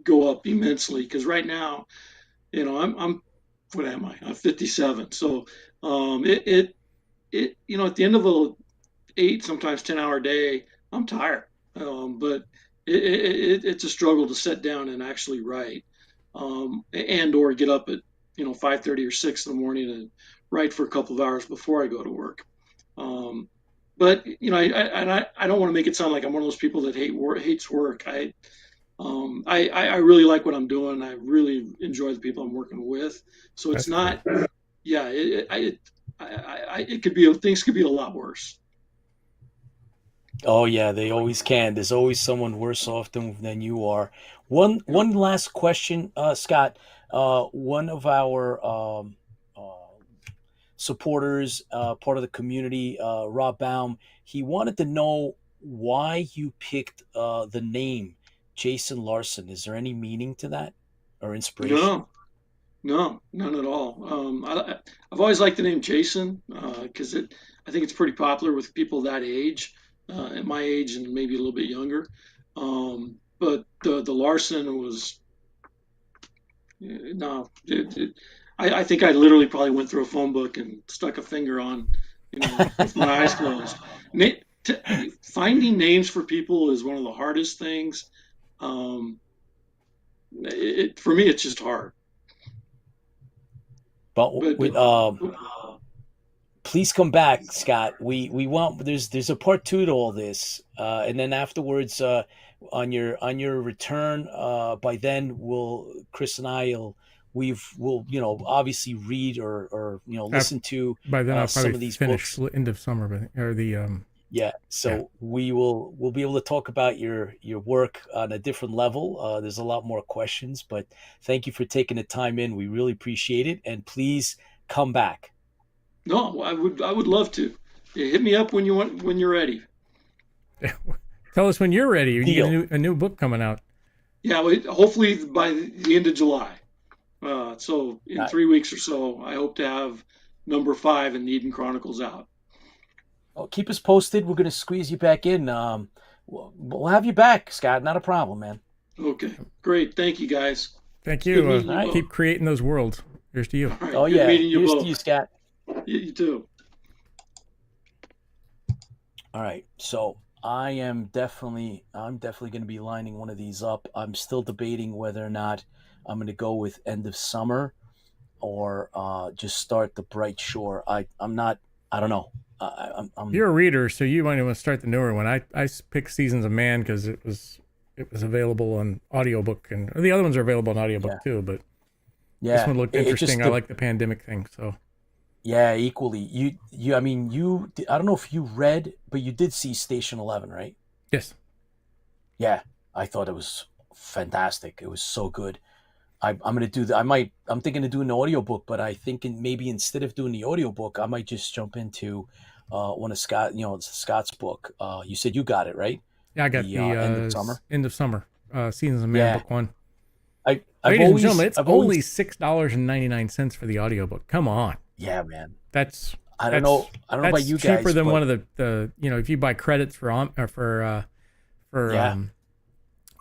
go up immensely, because right now, I'm what am I? I'm 57. So at the end of a 8, sometimes 10-hour day, I'm tired. But it's a struggle to sit down and actually write, and or get up at 5:30 or 6 in the morning and write for a couple of hours before I go to work. But I don't want to make it sound like I'm one of those people that hates work. I really like what I'm doing. I really enjoy the people I'm working with. So it's That's not, cool. yeah, it could be, things could be a lot worse. Oh yeah, they always can. There's always someone worse off than you are. One last question, Scott. One of our supporters, part of the community, Rob Baum, he wanted to know why you picked the name Jason Larson. Is there any meaning to that or inspiration? No, no, none at all. I've always liked the name Jason, because I think it's pretty popular with people that age, at my age and maybe a little bit younger. But the Larson was, no. I think I literally probably went through a phone book and stuck a finger on, with my eyes closed. Na- Finding names for people is one of the hardest things. Um, for me, it's just hard. But But please come back, Scott. We want there's a part two to all this, and then afterwards, on your return, by then Chris and I will obviously read or listen to By then I'll some probably of these finish books. End of Summer, or the Yeah, yeah. so we'll be able to talk about your work on a different level. There's a lot more questions, but thank you for taking the time in. We really appreciate it, and please come back. no, I would love to. Yeah, hit me up when you're ready. Tell us when you're ready. You get Deal. a new book coming out. Yeah, hopefully by the end of July. So in 3 weeks or so, I hope to have number 5 in the Eden Chronicles out. Well, keep us posted. We're going to squeeze you back in. We'll have you back, Scott. Not a problem, man. Okay, great. Thank you, guys. Thank It's good you. meeting you All right. both. Keep creating those worlds. Here's to you. All right, Oh good yeah. meeting you Here's to both. you, Scott. You too. All right. So I'm definitely going to be lining one of these up. I'm still debating whether or not I'm going to go with End of Summer or just start the Bright Shore. I'm not. I don't know. I'm You're a reader, so you might want to start the newer one. I picked Seasons of Man because it was available on audiobook, and the other ones are available on audiobook too. But this one looked interesting. I like the pandemic thing, so. Yeah, equally. I mean, I don't know if you read, but you did see Station 11, right? Yes. Yeah, I thought it was fantastic. It was so good. I'm going to do that. I'm thinking of doing the audiobook, but I think maybe instead of doing the audiobook, I might just jump into one of Scott's book. You said you got it, right? Yeah, I got the End of Summer, Seasons of Man, book 1. Ladies and gentlemen, it's only $6.99 for the audiobook. Come on. Yeah, man. I don't know about you guys. Cheaper than one of the if you buy credits for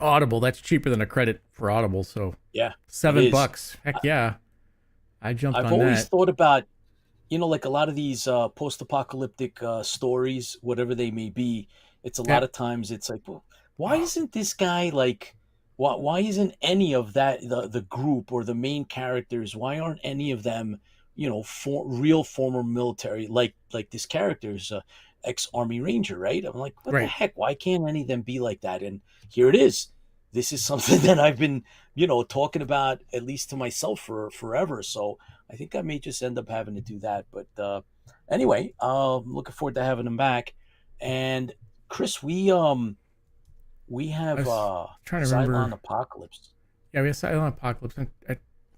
Audible, that's cheaper than a credit for Audible. So yeah, $7. Heck yeah, I jumped on that. I've always thought about like a lot of these post-apocalyptic stories, whatever they may be, it's a lot Yep. of times it's like, well, why isn't this guy like, why isn't any of that the group or the main characters? Why aren't any of them, real former military like this character's ex-Army Ranger, right? I'm like, what the Right. heck? Why can't any of them be like that? And here it is. This is something that I've been, talking about at least to myself for forever. So I think I may just end up having to do that. But anyway, looking forward to having him back. And Chris, we I have was trying to Cylon remember. Apocalypse. Yeah, we have Cylon Apocalypse.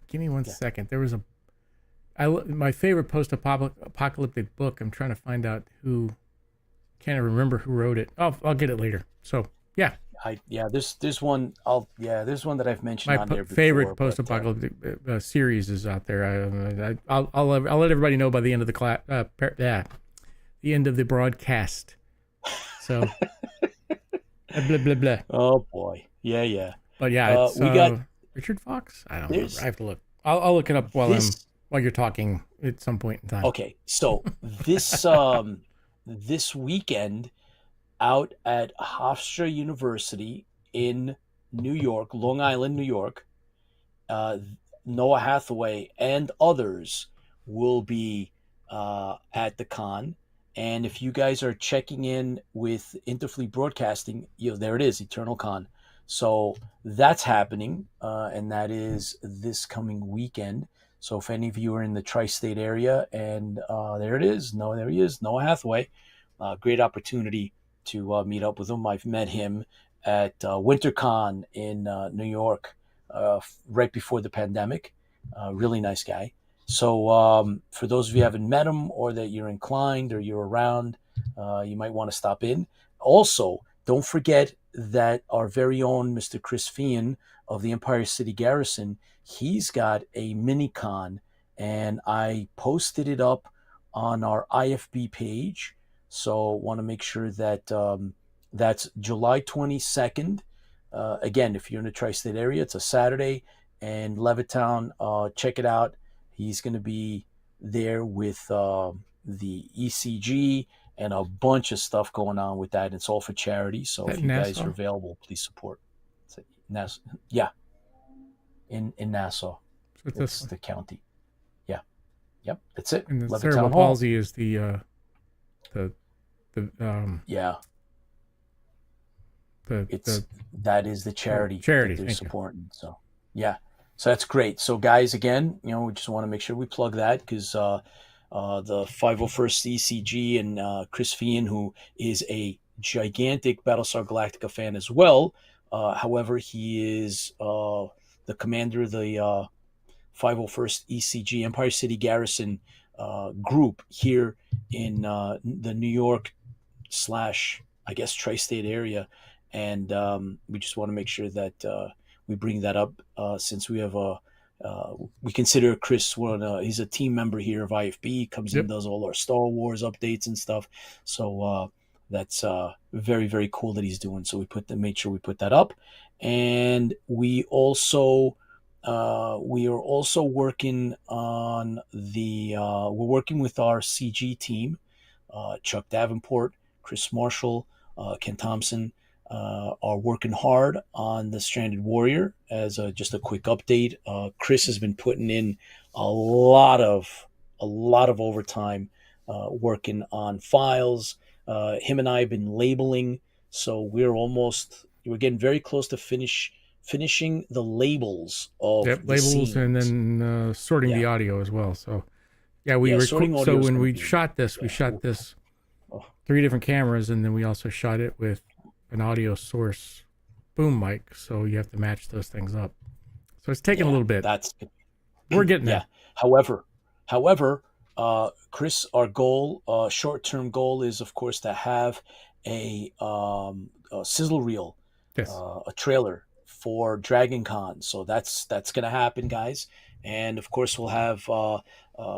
Give me one Yeah. second. There was my favorite post-apocalyptic book. I'm trying to find out who. Can't remember who wrote it. I'll get it later. So yeah, There's one. There's one that I've mentioned my on there before. favorite post-apocalyptic series is out there. I'll let everybody know by the end of the the end of the broadcast. So blah blah blah. Oh boy, yeah. But yeah, it's we got Richard Fox. I don't remember. there's I have to look. I'll look it up while this. you're talking at some point in time. Okay, so this this weekend out at Hofstra University in New York, Long Island, New York, uh, Noah Hathaway and others will be at the con. And if you guys are checking in with Interfleet Broadcasting, there it is, Eternal Con. So that's happening, and that is this coming weekend. So if any of you are in the tri-state area, and there it is, there he is, Noah Hathaway. Great opportunity to meet up with him. I've met him at WinterCon in New York right before the pandemic. Really nice guy. So for those of you who haven't met him or that you're inclined or you're around, you might want to stop in. Also, don't forget that our very own Mr. Chris Fian of the Empire City Garrison, he's got a mini con, and I posted it up on our IFB page. So want to make sure that that's July 22nd. Again, if you're in the tri-state area, it's a Saturday, and Levittown, check it out. He's going to be there with the ECG and a bunch of stuff going on with that. It's all for charity. So if you guys are available, please support. Yeah, in Nassau. So it's the county. Yeah. Yep. That's it. And the Levittown cerebral Hall. palsy is the that is the charity that they're supporting. So yeah. So that's great. So guys, again, we just want to make sure we plug that because the 501st ECG and Chris Fian, who is a gigantic Battlestar Galactica fan as well. However, he is the commander of the 501st ECG Empire City Garrison group here in the New York / I guess tri-state area, and we just want to make sure that we bring that up since we have we consider Chris he's a team member here of IFB, comes in and does all our Star Wars updates and stuff. So that's very, very cool that he's doing. So made sure we put that up. And we also we are also working on we're working with our CG team, Chuck Davenport, Chris Marshall, Ken Thompson, are working hard on the Stranded Warrior. As just a quick update, Chris has been putting in a lot of overtime working on files. Him and I have been labeling, so we're getting very close to finishing the labels of the labels scenes. And then sorting the audio as well. So yeah, so when we shot this 3 different cameras, and then we also shot it with an audio source boom mic, so you have to match those things up. So it's taking a little bit. We're getting there. However, Chris, our goal, short-term goal is, of course, to have a sizzle reel, a trailer for Dragon Con. So that's going to happen, guys. And of course, we'll have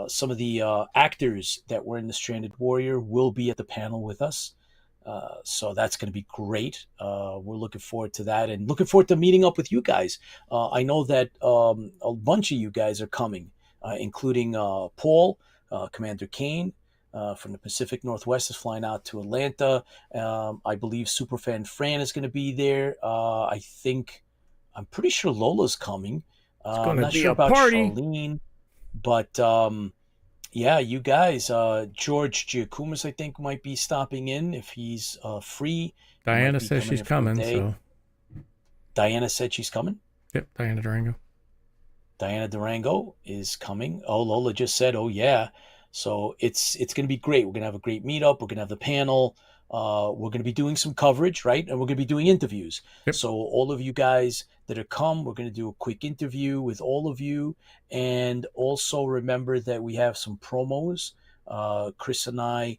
some of the actors that were in the Stranded Warrior will be at the panel with us. So that's going to be great. We're looking forward to that and looking forward to meeting up with you guys. I know that a bunch of you guys are coming, including Paul, Commander Kane from the Pacific Northwest is flying out to Atlanta. I believe Superfan Fran is going to be there. I'm pretty sure Lola's coming. It's going I'm to not be sure a about party. Charlene, but yeah, you guys, George Giacomas, I think, might be stopping in if he's free. Diana says she's coming, so. Diana said she's coming? Yep, Diana Durango. Diana Durango is coming. Oh, Lola just said, oh, yeah. So it's going to be great. We're going to have a great meetup. We're going to have the panel. We're going to be doing some coverage, right? And we're going to be doing interviews. Yep. So all of you guys that are come, we're going to do a quick interview with all of you. And also remember that we have some promos. Chris and I,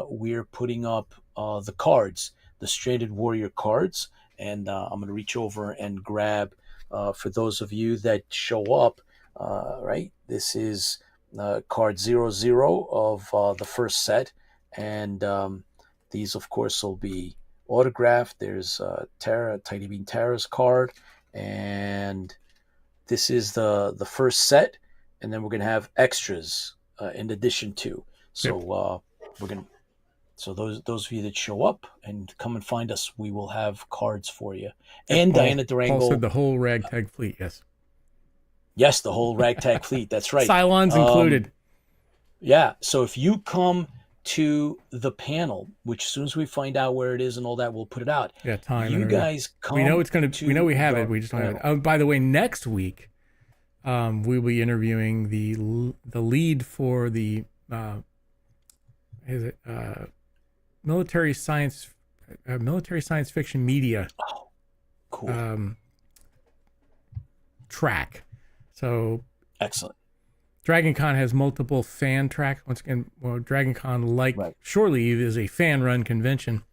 we're putting up the cards, the Stranded Warrior cards. And I'm going to reach over and grab, for those of you that show up, right? This is card 00 of the first set. And these, of course, will be autographed. There's Tiny Bean Tara's card. And this is the first set. And then we're going to have extras in addition to. So we're going to. So those of you that show up and come and find us, we will have cards for you. And Paul, Diana Durango. Paul said the whole ragtag fleet, yes. Yes, the whole ragtag fleet. That's right. Cylons included. Yeah. So if you come to the panel, which as soon as we find out where it is and all that, we'll put it out. Yeah, time. You guys come. We know it's going to. We know we have it. We just don't have it. Oh, by the way, next week, we'll be interviewing the lead for the military science fiction media cool. track. So excellent. Dragon Con has multiple fan tracks. Once again, well, Dragon Con, like Shore Leave, is a fan-run convention,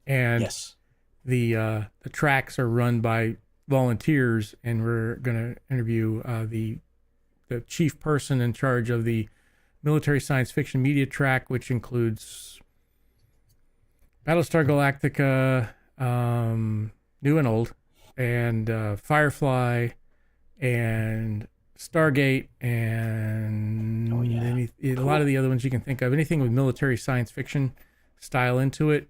and yes, the tracks are run by volunteers. And we're going to interview the chief person in charge of the military science fiction media track, which includes Battlestar Galactica, new and old, and Firefly, and Stargate, and a lot of the other ones you can think of. Anything with military science fiction style into it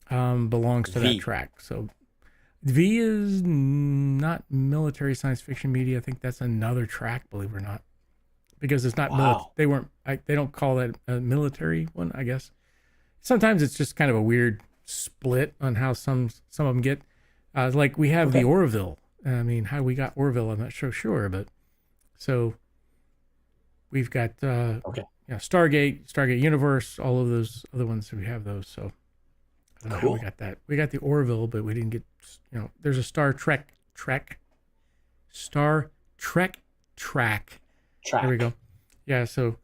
belongs to that track. So V is not military science fiction media. I think that's another track, believe it or not, because it's not they don't call that a military one, I guess. Sometimes it's just kind of a weird split on how some of them get. Like we have the Orville. I mean, how we got Orville, I'm not so sure, but so we've got Stargate Universe, all of those other ones. We have those. So I don't know how we got that. We got the Orville, but we didn't get. There's a Star Trek track. There we go. Yeah. So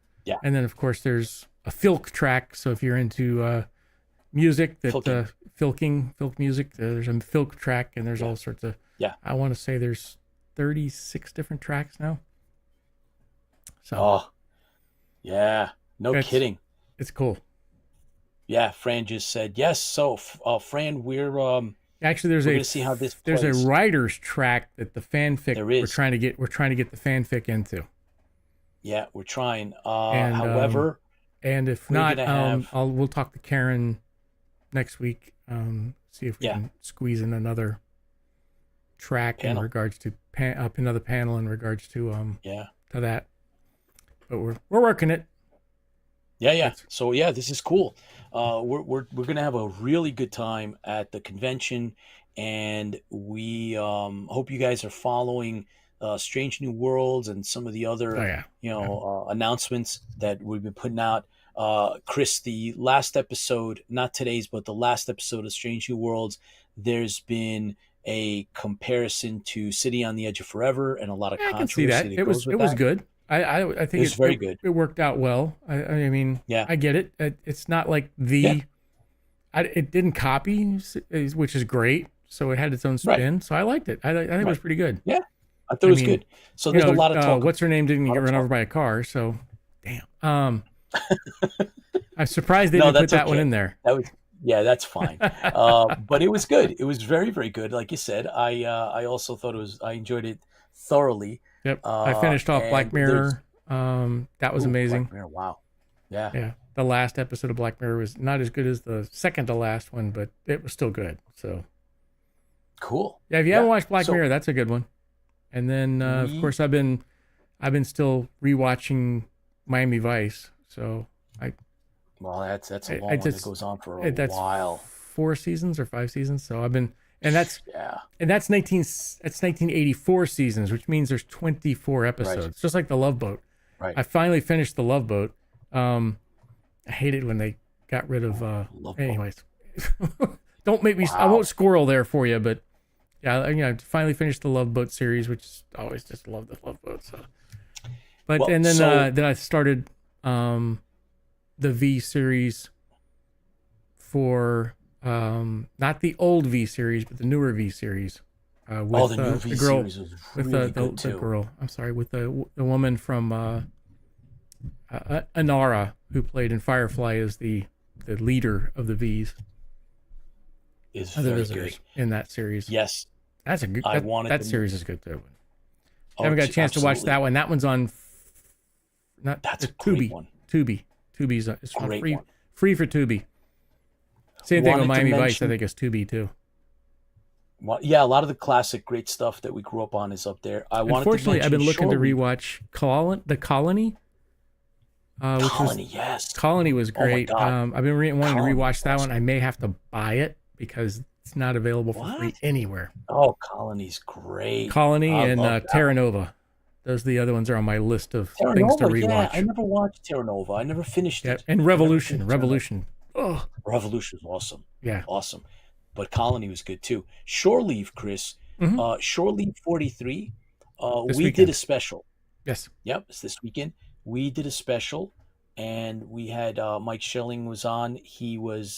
and then of course there's a Filk track. So if you're into music, that Filk music, there's a Filk track, and there's all sorts of. Yeah. I want to say there's 36 different tracks now. So. Yeah. No kidding. It's cool. Yeah. Fran just said yes. So, Fran, we're actually there's going to see how this there's plays. a writer's track that the fanfic we're trying to get the fanfic into. Yeah, we're trying. However, and if not, we'll talk to Karen next week. See if we can squeeze in another track in regards to another panel in regards to to that. But we're working it. Yeah. So this is cool. We're gonna have a really good time at the convention, and we hope you guys are following Strange New Worlds and some of the other announcements that we've been putting out. Chris, the last episode, not today's, but the last episode of Strange New Worlds, there's been a comparison to City on the Edge of Forever and a lot of controversy. I can see that. It was good. I think it was very good. It worked out well. I mean, I get it. It's not like it didn't copy, which is great. So it had its own spin. Right. So I liked it. I think it was pretty good. Yeah, I thought it was good. So there's a lot of talk. What's her name didn't get run over by a car. So, damn. I'm surprised they didn't put that one in there. That's fine. But it was good. It was very, very good. Like you said, I also thought I enjoyed it thoroughly. Yep. I finished off Black Mirror That was amazing. Black Mirror, wow. Yeah. Yeah. The last episode of Black Mirror was not as good as the second to last one, but it was still good. So cool. Yeah, if you haven't watched Black Mirror, that's a good one. And then of course I've been still rewatching Miami Vice. So that's a long one that goes on for a while. 4 seasons or 5 seasons. So I've been, and that's 1984 seasons, which means there's 24 episodes. Right. Just like The Love Boat. Right. I finally finished The Love Boat. I hated when they got rid of anyways. Don't make me I won't squirrel there for you, but yeah, I finally finished the Love Boat series, which is always just love the Love Boat. So but and then I started the V series for not the old V series, but the newer V series. With the new V girl, series was really good too. The girl, I'm sorry, with the woman from Anara, who played in Firefly as the leader of the V's. Is very good in that series. Yes, that's a good. That series is good too. I haven't got a chance to watch that one. That one's on. That's a Tubi. Great one. Tubi's it's free for Tubi. Same thing with Miami Vice. I think it's Tubi too. Well, yeah, a lot of the classic great stuff that we grew up on is up there. Unfortunately, I've been looking to rewatch The Colony. Yes. Colony was great. Oh my God. I've been wanting to rewatch that one. I may have to buy it because it's not available for free anywhere. Oh, Colony's great. Colony and Terra Nova. Those are the other ones that are on my list of things to rewatch. Yeah, I never watched Terra Nova. I never finished it. And Revolution. Oh, Revolution was awesome. Yeah, awesome. But Colony was good too. Shore Leave, Chris. Shore Leave 43. We did a special. Yes. Yep. It's this weekend. We did a special, and we had Mike Schelling was on. He is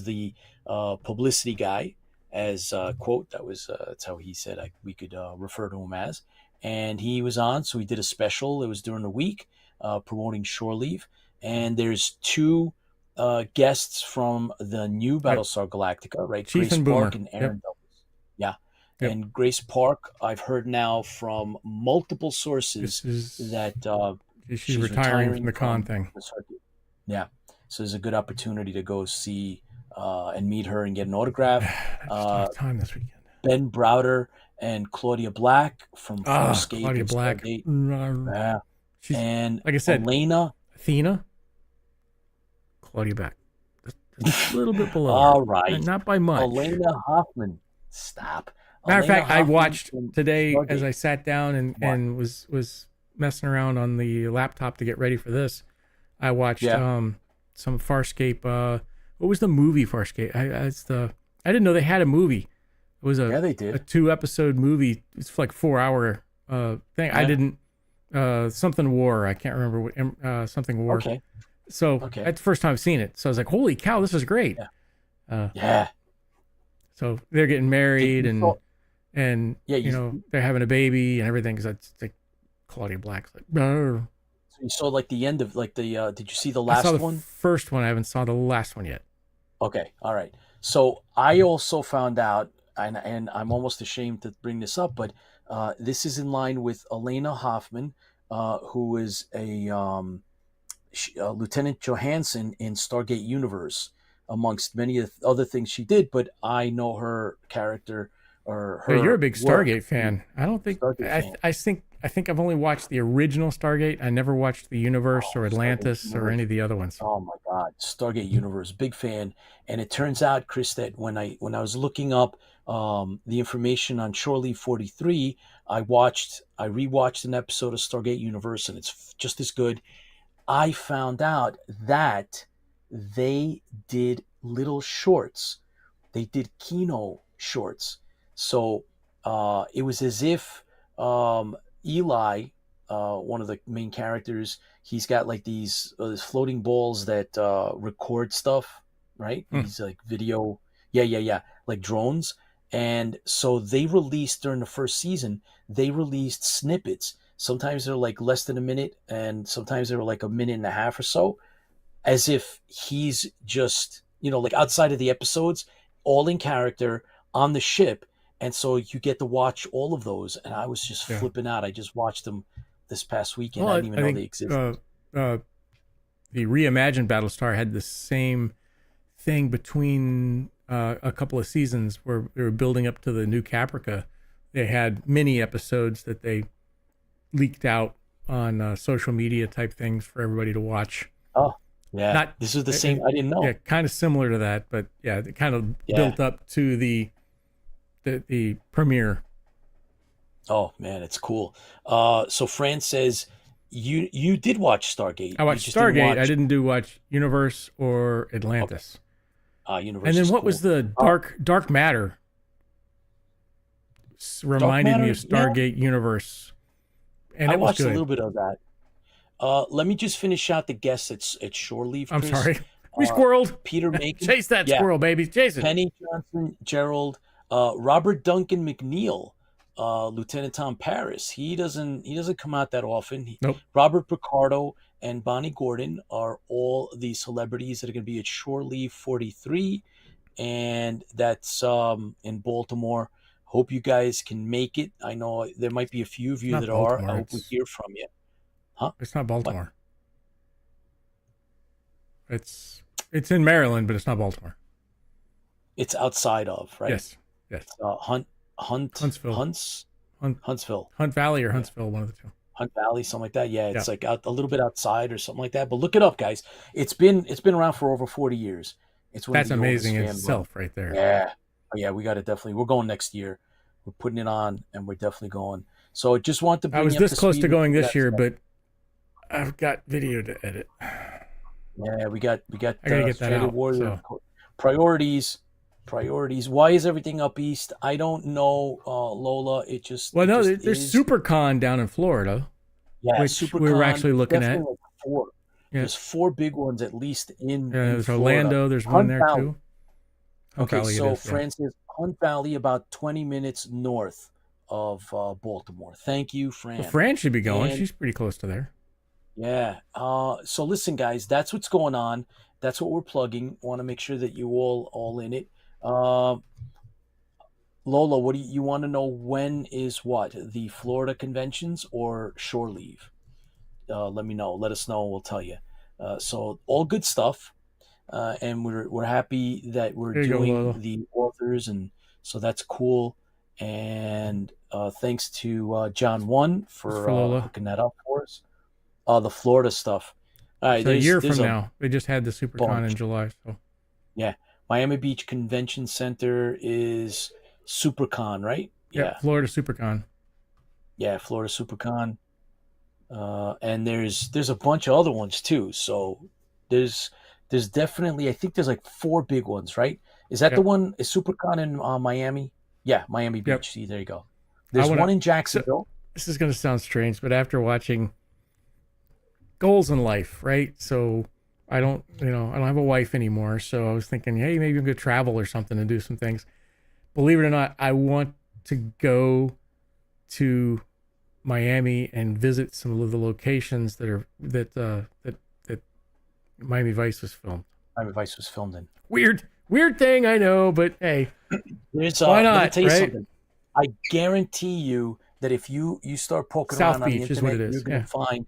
the publicity guy, as quote. That's how he said we could refer to him as. And he was on, so we did a special. It was during the week promoting Shore Leave, and there's 2 guests from the new Battlestar Galactica, right? Chief Grace and Boomer. Park and Aaron Douglas. Yeah. Yep. And Grace Park, I've heard now from multiple sources that she's retiring from the con thing. Yeah. So there's a good opportunity to go see and meet her and get an autograph. Time this weekend. Ben Browder and Claudia Black from Farscape. Claudia Black. Yeah. And like I said, Athena. Claudia Black. Just a little bit below. All right. Not by much. Elena Hoffman. Stop. Matter of fact, I watched today as I sat down and was messing around on the laptop to get ready for this. I watched some Farscape. What was the movie Farscape? I didn't know they had a movie. It was they did. A 2-episode movie. It's like 4-hour thing. I didn't something war. I can't remember what something war. Okay. So that's the first time I've seen it. So I was like, holy cow, this is great. Yeah. So they're getting married and they're having a baby and everything. Because that's like Claudia Black's like. Brr. So you saw like the end of like the. Did you see the last one? I saw the first one. I haven't saw the last one yet. Okay. All right. So I also found out, and I'm almost ashamed to bring this up, but this is in line with Elena Hoffman, who is a Lieutenant Johansson in Stargate Universe, amongst many other things she did. But I know her character or her. You're a big Stargate fan. I don't think. I think I've only watched the original Stargate. I never watched the Universe or Atlantis or any of the other ones. Oh my God, Stargate Universe, big fan. And it turns out, Chris, that when I was looking up the information on Shore Leave 43, I rewatched an episode of Stargate Universe, and it's just as good. I found out that they did little shorts. They did Kino shorts. So it was as if Eli, one of the main characters, he's got like these floating balls that record stuff, right? These like video, like drones. And so they released during the first season, they released snippets. Sometimes they're like less than a minute, and sometimes they're like a minute and a half or so, as if he's just, like outside of the episodes, all in character on the ship. And so you get to watch all of those. And I was just flipping out. I just watched them this past weekend. Well, I didn't even know they existed. The reimagined Battlestar had the same thing between a couple of seasons where they were building up to the new Caprica. They had mini episodes that they leaked out on social media type things for everybody to watch. Oh, yeah. This is the same. I didn't know. Yeah, kind of similar to that, but yeah, it kind of built up to the premiere. Oh man, it's cool. So Fran says you did watch Stargate. I watched Stargate. I didn't watch Universe or Atlantis. Okay. Universe. And then what cool. was the Dark Matter? Reminded me of Stargate Universe. And I it was watched good. a little bit of that. Let me just finish out the guests at Shore Leave. I'm sorry. We squirreled. Peter Macon. Chase that squirrel, baby. Chase it. Penny Johnson, Gerald, Robert Duncan McNeil, Lieutenant Tom Paris. He doesn't come out that often. Nope. Robert Picardo and Bonnie Gordon are all the celebrities that are going to be at Shore Leave 43, and that's in Baltimore. Hope you guys can make it. I know there might be a few of you that are. I hope we hear from you. Huh? It's not Baltimore. What? It's in Maryland, but it's not Baltimore. It's outside of, right? Yes. Huntsville. Hunt Valley or Huntsville, one of the two. Hunt Valley, something like that. Yeah, it's like out a little bit outside or something like that. But look it up, guys. It's been around for over 40 years. It's one That's of the amazing in itself, right there. Yeah. Oh, yeah, we got to definitely. We're going next year. We're putting it on, and we're definitely going. So I just want to bring I was this close to going this year, but I've got video to edit. Yeah, we got. I gotta get that out. Warrior. So. Priorities. Why is everything up east? I don't know, Lola. It just. Well, no, there's SuperCon down in Florida. Yeah, which SuperCon, we were actually looking at. Like 4. Yeah. There's 4 big ones at least in. Yeah, there's Florida. Orlando. There's one there too. Okay, so Francis, Hunt Valley, about 20 minutes north of Baltimore. Thank you, Fran. Well, Fran should be going. She's pretty close to there. Yeah. So listen, guys, that's what's going on. That's what we're plugging. Want to make sure that you all in it. Lola, what do you want to know? When is what? The Florida conventions or Shore Leave? Let me know. Let us know. We'll tell you. So all good stuff. And we're happy that we're doing the authors, and so that's cool. And thanks to John One for hooking that up for us. The Florida stuff. All right, so a year from now, they just had the SuperCon in July. So yeah, Miami Beach Convention Center is SuperCon, right? Yeah, Florida SuperCon. Yeah, Florida SuperCon. And there's a bunch of other ones too. So there's definitely, I think there's like 4 big ones, right? Is that the one? Is SuperCon in Miami? Yeah, Miami Beach. Yep. See, there you go. There's one in Jacksonville. This is going to sound strange, but after watching goals in life, right? So I don't have a wife anymore. So I was thinking, hey, maybe I'm going to travel or something and do some things. Believe it or not, I want to go to Miami and visit some of the locations that Miami Vice was filmed. Miami Vice was filmed in. Weird thing, I know, but hey, why not? Let me tell you right? something. I guarantee you that if you start poking South around Beach on the internet, is what it is. you're going to find.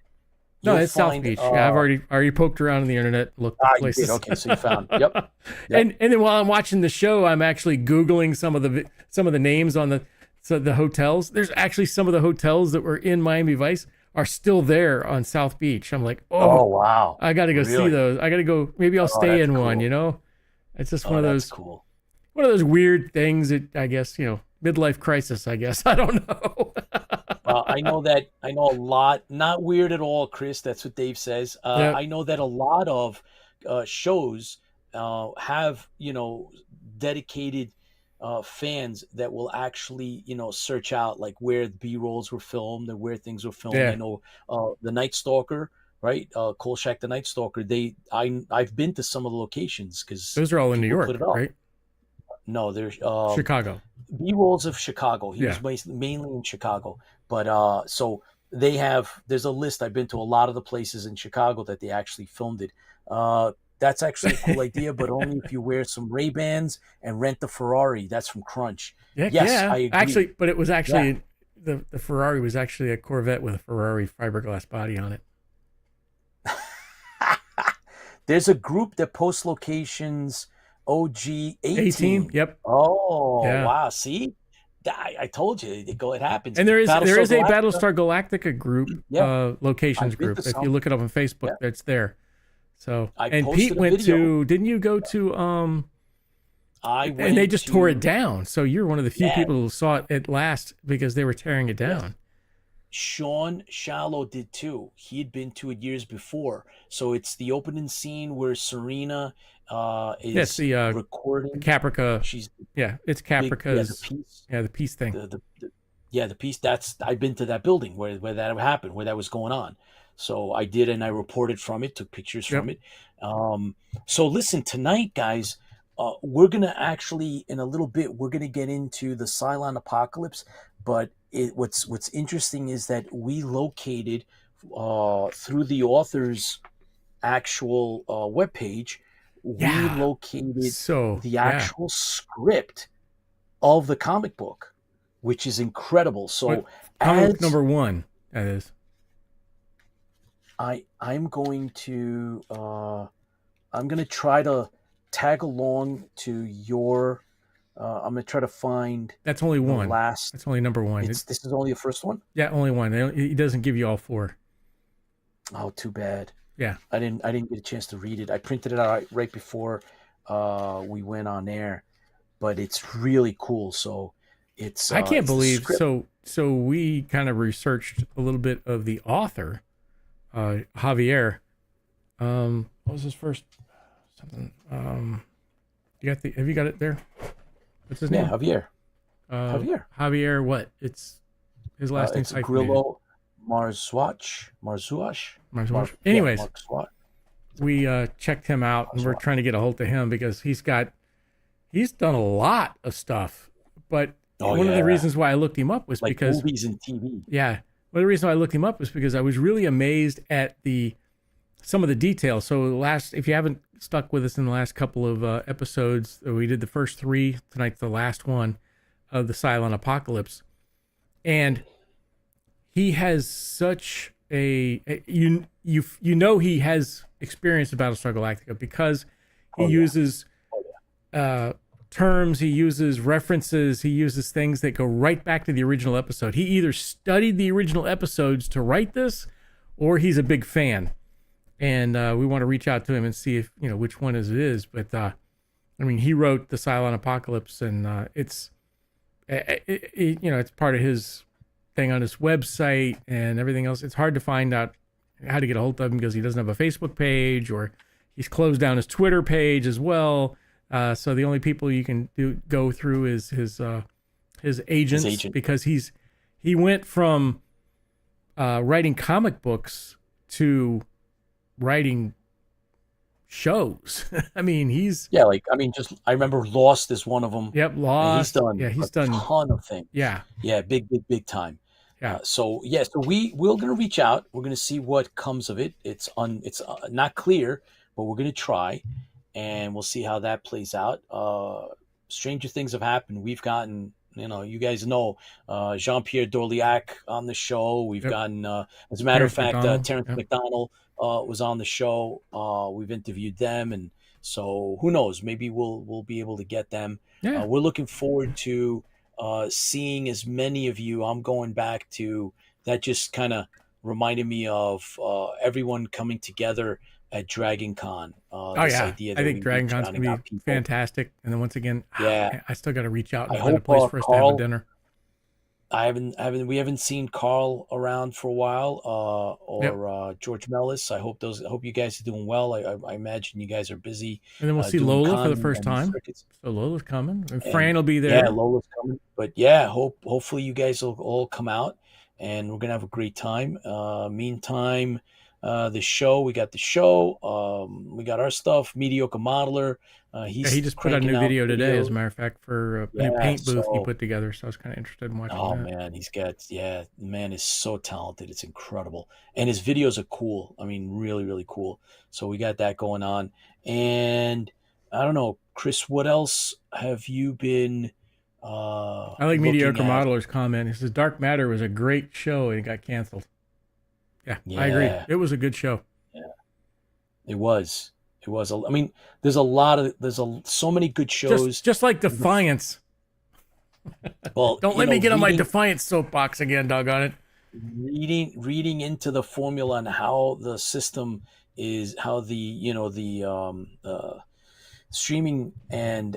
No, it's South Beach. Yeah, I've already poked around on the internet, looked at places. You did. Okay, so you found. Yep. And then while I'm watching the show, I'm actually Googling some of the names on the hotels. There's actually some of the hotels that were in Miami Vice are still there on South Beach. I'm like, oh wow, I got to go see those. I got to go. Maybe I'll stay in one. Cool. It's just one of those cool. One of those weird things that I guess midlife crisis. I guess I don't know. I know a lot. Not weird at all, Chris. That's what Dave says. I know that a lot of shows have dedicated fans that will actually search out like where the B-rolls were filmed and where things were filmed. I know the Night Stalker, right? Kolchak the Night Stalker. I've been to some of the locations because those are all in New York, right? No, there's Chicago. B-rolls of Chicago. He was mainly in Chicago, but so there's a list. I've been to a lot of the places in Chicago that they actually filmed it. That's actually a cool idea, but only if you wear some Ray-Bans and rent the Ferrari. That's from Crunch. I agree. Actually, but it was actually the Ferrari was actually a Corvette with a Ferrari fiberglass body on it. There's a group that posts locations. OG 18. Yep. Oh, yeah. Wow. See, I told you, it happens. And there is a Galactica. Battlestar Galactica group, locations group. If you look it up on Facebook, it's there. So, and Pete went to. Didn't you go to? I went. And they just tore it down. So you're one of the few people who saw it at last because they were tearing it down. Yes. Sean Shallow did too. He had been to it years before. So it's the opening scene where Serena is recording. Caprica. It's Caprica's. The piece. Yeah, the peace thing. The piece. I've been to that building where that happened, where that was going on. So I did, and I reported from it, took pictures from it. So listen, tonight, guys, we're gonna actually, in a little bit, we're gonna get into the Cylon Apocalypse. But what's interesting is that we located through the author's actual webpage, we located the actual script of the comic book, which is incredible. So comic number 1, that is. I'm going to try to tag along to your. I'm gonna try to find. That's only one. That's only number 1. This is only the first one. Yeah, only one. He doesn't give you all 4. Oh, too bad. Yeah, I didn't get a chance to read it. I printed it out right before we went on air, but it's really cool. So it's. I can't believe. So we kind of researched a little bit of the author, Javier. What was his first? Something. Have you got it there? What's his name? Javier. Javier. What? It's his last name. It's Grillo Marzuach. Anyways, we checked him out, and we're trying to get a hold of him because he's done a lot of stuff. But one of the reasons why I looked him up was because movies and TV. Yeah, one of the reasons why I looked him up was because I was really amazed at some of the details. So if you haven't stuck with us in the last couple of episodes, we did the first 3. Tonight's the last one of the Cylon Apocalypse, and he has such he has experience in Battlestar Galactica because he uses terms, he uses references, he uses things that go right back to the original episode. He either studied the original episodes to write this, or he's a big fan. And we want to reach out to him and see if which one it is. But he wrote the Cylon Apocalypse, and it's part of his thing on his website and everything else. It's hard to find out how to get a hold of him because he doesn't have a Facebook page, or he's closed down his Twitter page as well. So the only people you can go through is his agents, because he went from writing comic books to writing shows. I remember Lost is one of them. Yep, Lost. He's done a ton of things. Yeah, big time. Yeah. So we're gonna reach out. We're gonna see what comes of it. It's not clear, but we're gonna try, and we'll see how that plays out. Stranger things have happened. We've gotten. You guys know Jean-Pierre Dorliac on the show. We've gotten, as a matter of fact, Terrence McDonald was on the show. We've interviewed them, and so who knows? Maybe we'll be able to get them. Yeah. We're looking forward to seeing as many of you. I'm going back to that. Just kind of reminded me of everyone coming together at Dragon Con. Idea that I think Dragon Con's gonna be fantastic. And then once again, I still got to reach out and find a place for us to have a dinner. We haven't seen Carl around for a while, or George Mellis. I hope you guys are doing well. I imagine you guys are busy. And then we'll see Lola for the first time. So Lola's coming, and Fran will be there. Yeah, Lola's coming. But hopefully you guys will all come out, and we're gonna have a great time. Meantime, we got the show. We got our stuff. Mediocre Modeler. He just put out a new video today, as a matter of fact, for a new paint booth he put together. So I was kind of interested in watching that. Oh man, the man is so talented. It's incredible, and his videos are cool. Really, really cool. So we got that going on, and I don't know, Chris, what else have you been I like Mediocre Modeler's comment. He says Dark Matter was a great show and it got canceled. Yeah, I agree. It was a good show. Yeah, it was. It was. I mean, there's so many good shows. Just like Defiance. Well, don't let me get on my Defiance soapbox again, doggone it. Reading into the formula and how the system is, how the streaming and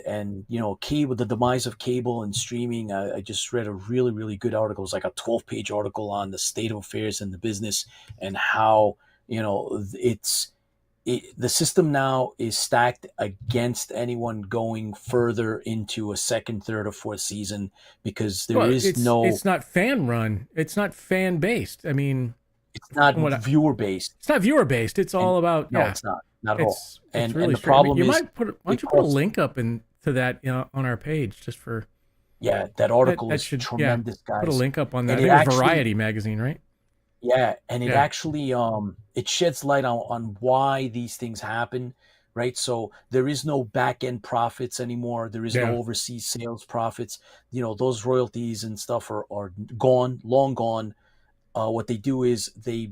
cable, the demise of cable and streaming. I just read a really, really good article. It was like a 12-page article on the state of affairs in the business and how the system now is stacked against anyone going further into a second, third, or fourth season because it's not fan run. It's not fan based. I mean, it's not viewer based. It's not viewer based. It's all about it's not at all. And really the problem is, why don't you put a link up to that on our page just for that article is tremendous, guys. Put a link up on that. I think it was Variety magazine, right? Yeah, and it actually it sheds light on why these things happen, right? So there is no back end profits anymore. There is no overseas sales profits. Those royalties and stuff are gone, long gone. What they do is they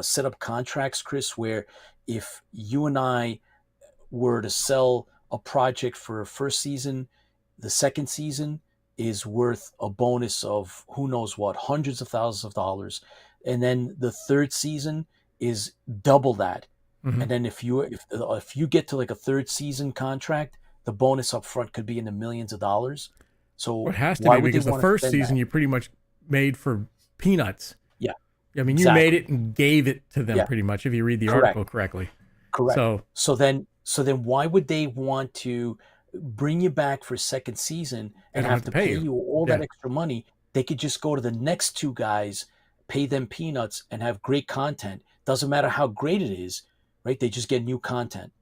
set up contracts, Chris, where if you and I were to sell a project for a first season, the second season is worth a bonus of who knows what, hundreds of thousands of dollars. And then the third season is double that. Mm-hmm. And then if you get to like a third season contract, the bonus up front could be in the millions of dollars. So it has to be because the first season you pretty much made for peanuts. Yeah. I mean, you made it and gave it to them pretty much if you read the article correctly. Correct. So then why would they want to bring you back for a second season and have to pay you all that extra money? They could just go to the next two guys, pay them peanuts, and have great content. Doesn't matter how great it is, right? They just get new content.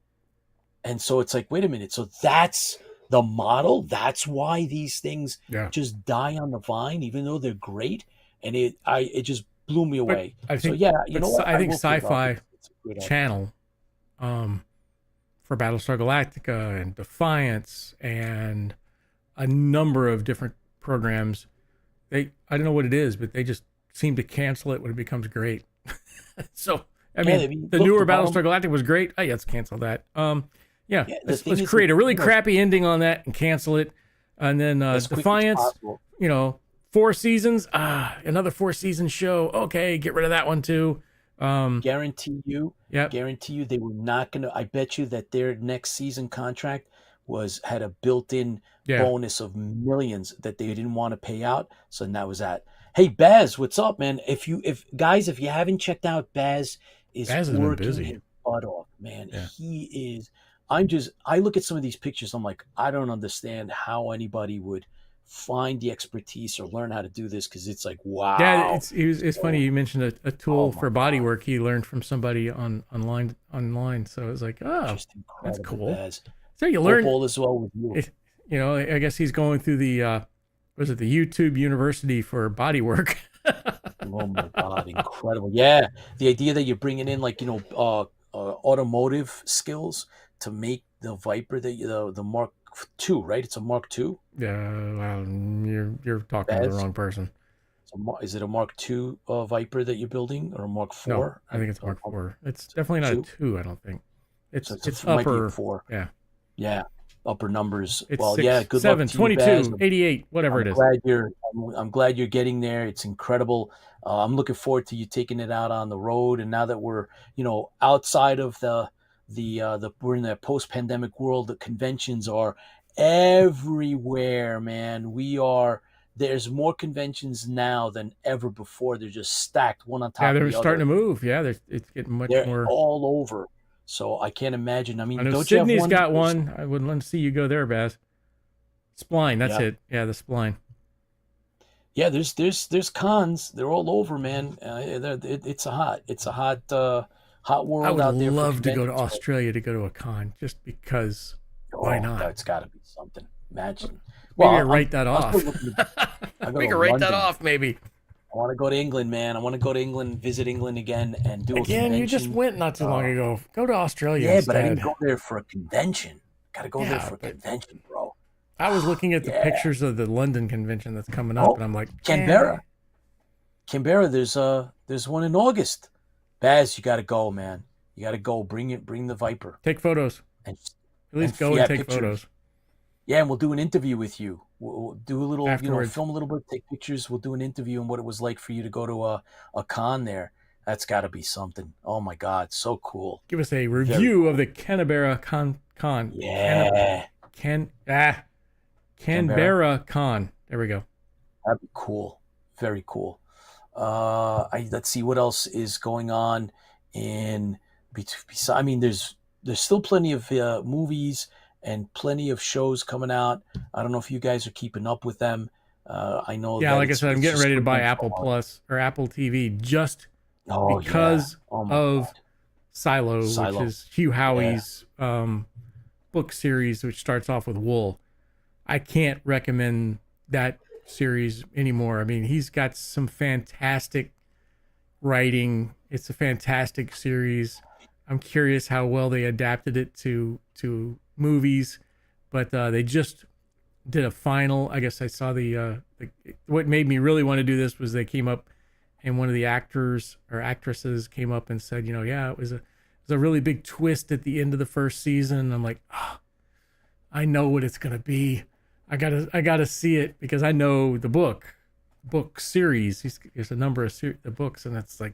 And so it's like, wait a minute. So that's the model. That's why these things just die on the vine, even though they're great. And it just blew me away. I think, I think Sci-Fi Channel for Battlestar Galactica and Defiance and a number of different programs, I don't know what it is, but they just seem to cancel it when it becomes great. So I mean, the newer Battlestar Galactica was great. Oh yeah, let's cancel that. Let's create a really crappy ending on that and cancel it. And then Defiance, 4 seasons. Another 4-season show. Okay, get rid of that one too. Guarantee you they were not gonna. I bet you that their next season contract had a built-in bonus of millions that they didn't want to pay out. So that was that. Hey Baz, what's up, man? If you haven't checked out Baz is working his butt off, man. Yeah. He is. I look at some of these pictures. I'm like, I don't understand how anybody would find the expertise or learn how to do this, because it's like, wow. Yeah, it's funny you mentioned a tool for body work he learned from somebody online. So it was like, that's cool. Baz. So you learn all as well with you. I guess he's going through the the YouTube University for body work. Oh my God, incredible. Yeah, the idea that you're bringing in automotive skills to make the Viper, the Mark II, right? It's a Mark II. Yeah, well, you're talking to the wrong person. Is it a Mark II Viper that you're building, or a Mark IV? No, I think it's Mark IV. It's definitely not a 2. I don't think it's upper 4. Yeah, upper numbers. It's well, 6, good 7, luck to 22, you, 88, whatever it is. I'm glad you're getting there. It's incredible. I'm looking forward to you taking it out on the road. And now that we're outside of we're in the post-pandemic world, the conventions are everywhere, man. There's more conventions now than ever before. They're just stacked one on top of the other. Yeah, they're starting to move. Yeah, it's getting much more. They're all over. So I can't imagine. I mean, I know don't Sydney's you have got one. I would love to see you go there, Baz. Spline, that's it. Yeah, the Spline. Yeah, there's cons. They're all over, man. It's a hot world out there. I would love to go to Australia to go to a con, just because. Why not? It's got to be something. Imagine. Maybe I write that off. We can write that off, maybe. I want to go to England, man. I want to go to England, visit England again, and do a convention. Again, you just went not too long ago. Go to Australia Yeah, instead. but I didn't go there for a convention. Got to go there for a convention, bro. I was looking at the pictures of the London convention that's coming up, and I'm like, Canberra. Canberra, there's one in August. Baz, you got to go, man. You got to go. Bring the Viper. Take photos. And, At least go and take photos. Yeah, and we'll do an interview with you. We'll do a little, Afterwards. film a little bit, take pictures. We'll do an interview on what it was like for you to go to a con there. That's got to be something. Oh my God, so cool. Give us a review of the Canberra Con. Yeah. Canberra Con. There we go. That'd be cool. Very cool. Let's see what else is going on I mean, there's still plenty of movies and plenty of shows coming out. I don't know if you guys are keeping up with them. I know. Yeah, like I said, I'm getting ready to buy Apple Plus or Apple TV just because of Silo, which is Hugh Howey's book series, which starts off with wool. I can't recommend that series anymore. I mean, he's got some fantastic writing. It's a fantastic series. I'm curious how well they adapted it to movies, but they just did a final. I guess I saw what made me really want to do this was they came up and one of the actors or actresses came up and said, it was a really big twist at the end of the first season. And I'm like, I know what it's going to be. I gotta see it because I know the book series. There's a number of the books, and it's like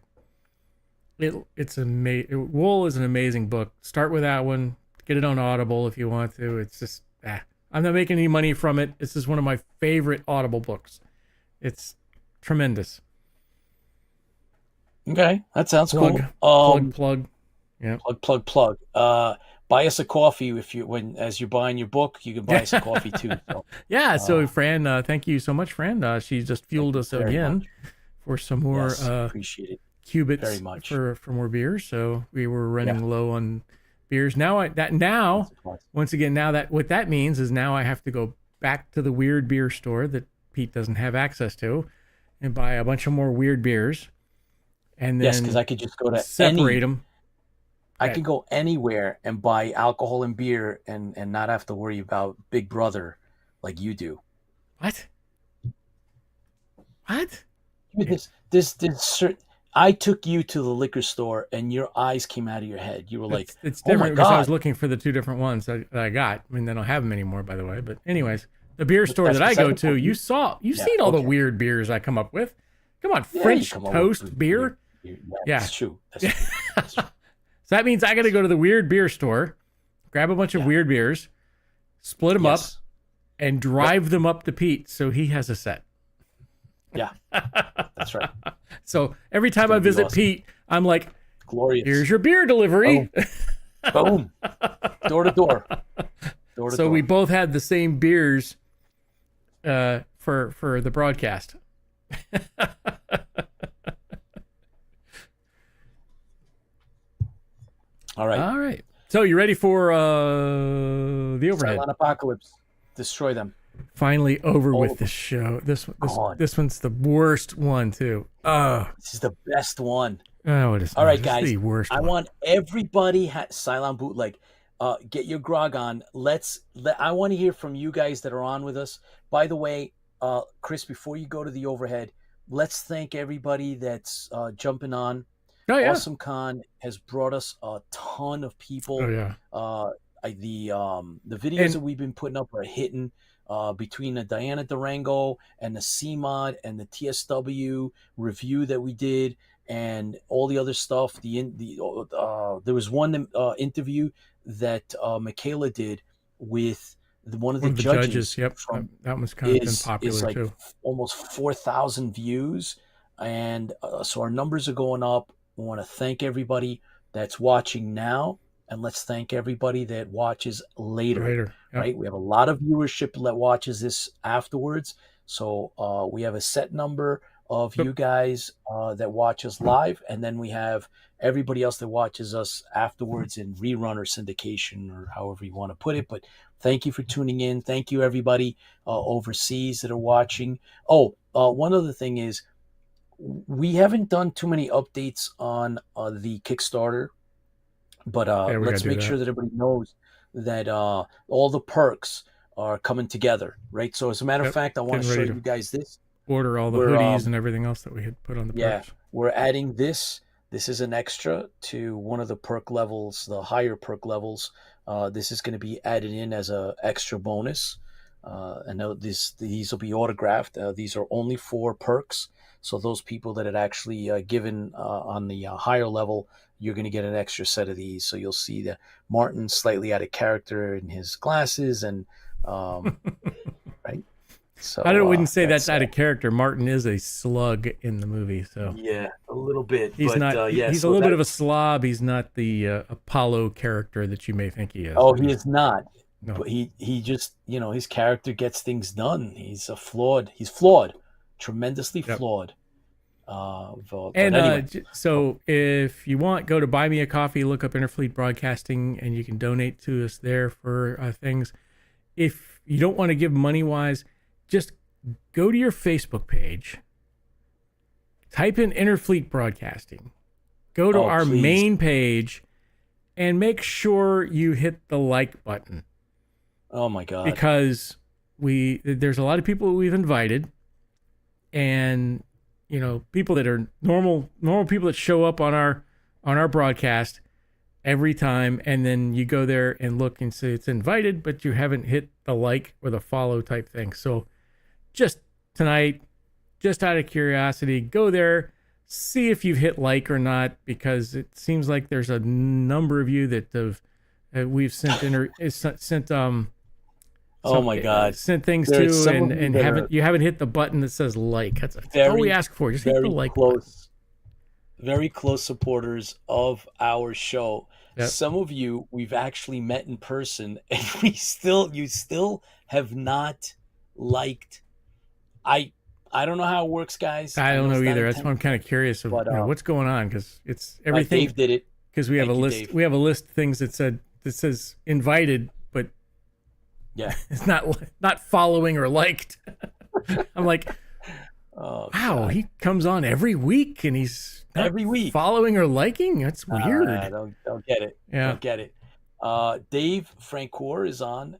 it's amazing. Wool is an amazing book. Start with that one. Get it on Audible if you want to. It's just I'm not making any money from it. This is one of my favorite Audible books. It's tremendous. Okay, that sounds cool. Plug. Yeah. Plug. Buy us a coffee as you're buying your book, you can buy us a coffee too. So, yeah. So Fran, thank you so much, Fran. She just fueled us again for some more appreciate it. Cubits very much for more beers. So we were running low on beers. Now once again, what that means is now I have to go back to the weird beer store that Pete doesn't have access to and buy a bunch of more weird beers. And then because I could just go to separate them. I can go anywhere and buy alcohol and beer and not have to worry about Big Brother like you do. What? This certain. I took you to the liquor store and your eyes came out of your head. You were like, it's different because I was looking for the two different ones that I got. I mean, they don't have them anymore, by the way. But anyways, the beer store that I go to, you've seen all the weird beers I come up with. Come on, French toast beer. Yeah, that's true. So that means I got to go to the weird beer store, grab a bunch of weird beers, split them up, and drive them up to Pete so he has a set. Yeah, that's right. So every time I visit Pete, I'm like, glorious. Here's your beer delivery. Boom. Door to door. So we both had the same beers for the broadcast. All right. So you ready for the overhead? Cylon Apocalypse. Destroy them. Finally over with this show. This one's the worst one too. This is the best one. Oh, it is. All right, guys. The worst I one. want everybody Cylon bootleg. Get your grog on. I want to hear from you guys that are on with us. By the way, Chris, before you go to the overhead, let's thank everybody that's jumping on. Oh yeah. Awesome Con has brought us a ton of people. Oh yeah. The videos that we've been putting up are hitting. Between the Diana Durango and the CMOD and the TSW review that we did and all the other stuff. There was one interview that Michaela did with one of the judges. Yep, that one's kind of been popular like too. Almost 4,000 views, and so our numbers are going up. We want to thank everybody that's watching now, and let's thank everybody that watches later. Yep. Right? We have a lot of viewership that watches this afterwards, so we have a set number of you guys that watch us live, and then we have everybody else that watches us afterwards in rerun or syndication or however you want to put it. But thank you for tuning in. Thank you, everybody overseas that are watching. One other thing is we haven't done too many updates on the Kickstarter, but let's make sure that everybody knows that all the perks are coming together, right? So as a matter of fact, I want to show you guys this. Order all the hoodies and everything else that we had put on the perks. We're adding this. This is an extra to one of the perk levels, the higher perk levels. This is going to be added in as a extra bonus. And these will be autographed. These are only for perks. So those people that had actually given on the higher level, you're going to get an extra set of these. So you'll see that Martin slightly out of character in his glasses and right. So I wouldn't say that's out of character. Martin is a slug in the movie, so yeah, a little bit. He's not. He's a little bit of a slob. He's not the Apollo character that you may think he is. Oh, he is not. No. But he just, his character gets things done. He's flawed, tremendously flawed. Anyway. So if you want, go to Buy Me a Coffee, look up Interfleet Broadcasting, and you can donate to us there for things. If you don't want to give money-wise, just go to your Facebook page, type in Interfleet Broadcasting, go to our main page, and make sure you hit the like button. Oh my God! Because there's a lot of people we've invited, and people that are normal people that show up on our broadcast every time, and then you go there and look and say it's invited, but you haven't hit the like or the follow type thing. So just tonight, just out of curiosity, go there, see if you've hit like or not, because it seems like there's a number of you that have we've sent oh my God! Sent things to, and you haven't hit the button that says like. That's all we ask for. Just hit the like button. Very close supporters of our show. Yep. Some of you we've actually met in person, and you still have not liked. I don't know how it works, guys. I don't know either. That's why I'm kind of curious of what's going on, because it's everything. Dave did it because we have a list. Dave. We have a list of things that says invited, but it's not following or liked. I'm like, wow, God. He comes on every week, and he's every week following or liking. That's weird. Don't get it. Yeah, don't get it. Dave Francoeur is on.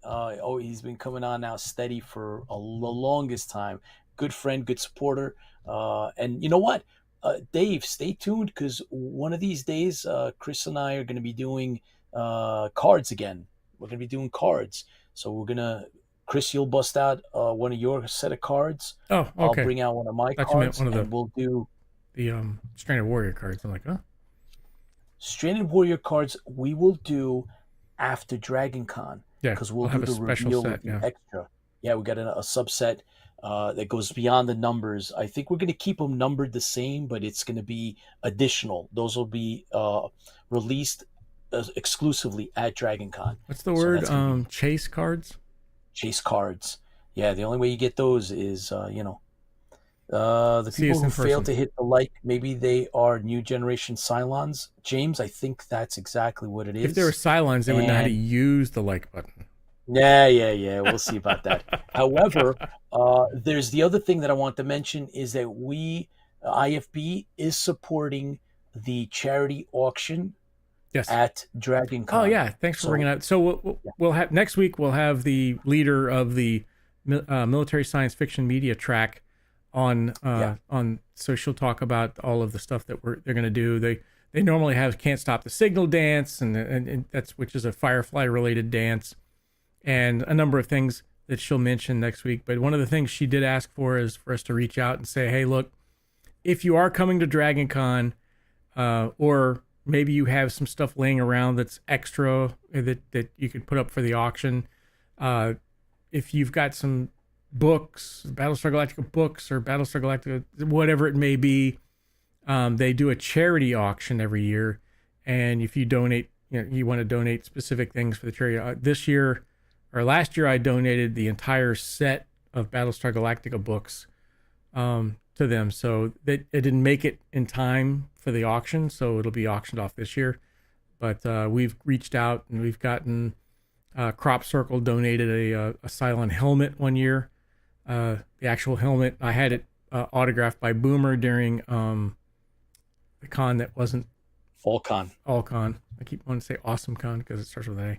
He's been coming on now steady for the longest time. Good friend, good supporter. And you know what? Dave, stay tuned, because one of these days, Chris and I are going to be doing cards again. We're going to be doing cards. So Chris, you'll bust out one of your set of cards. Oh, okay. I'll bring out one of my cards, and we'll do the Stranded Warrior cards. I'm like, huh? Stranded Warrior cards we will do after Dragon Con. Yeah, because we'll have do a the special reveal set, with the extra. Yeah, we got a subset that goes beyond the numbers. I think we're going to keep them numbered the same, but it's going to be additional. Those will be released exclusively at Dragon Con. What's the word? Chase cards? Chase cards. Yeah, the only way you get those is, the people who fail to hit the like, maybe they are new generation Cylons. James, I think that's exactly what it is. If they were Cylons, they would know how to use the like button. Yeah. We'll see about that. However, there's the other thing that I want to mention is that IFB is supporting the charity auction at Dragon Con. Oh yeah, thanks for bringing it up. So we'll have next week. We'll have the leader of the military science fiction media track on. So she'll talk about all of the stuff that they're going to do. They normally have Can't Stop the Signal dance, and which is a Firefly related dance, and a number of things that she'll mention next week. But one of the things she did ask for is for us to reach out and say, hey, look, if you are coming to Dragon Con, or maybe you have some stuff laying around that's extra that you could put up for the auction. If you've got some books, Battlestar Galactica books or Battlestar Galactica, whatever it may be, they do a charity auction every year. And if you donate, you want to donate specific things for the charity. Last year, I donated the entire set of Battlestar Galactica books to them. So it didn't make it in time for the auction, so it'll be auctioned off this year. But we've reached out and we've gotten Crop Circle donated a Cylon helmet one year. The actual helmet, I had it autographed by Boomer during the con that wasn't All Con. I keep wanting to say Awesome Con because it starts with an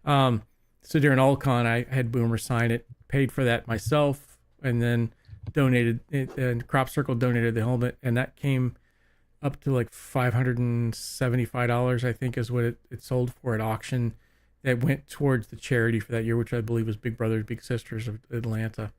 A. So during All-Con, I had Boomer sign it, paid for that myself, and then donated it, and Crop Circle donated the helmet, and that came up to like $575, I think, is what it sold for at auction. That went towards the charity for that year, which I believe was Big Brothers Big Sisters of Atlanta.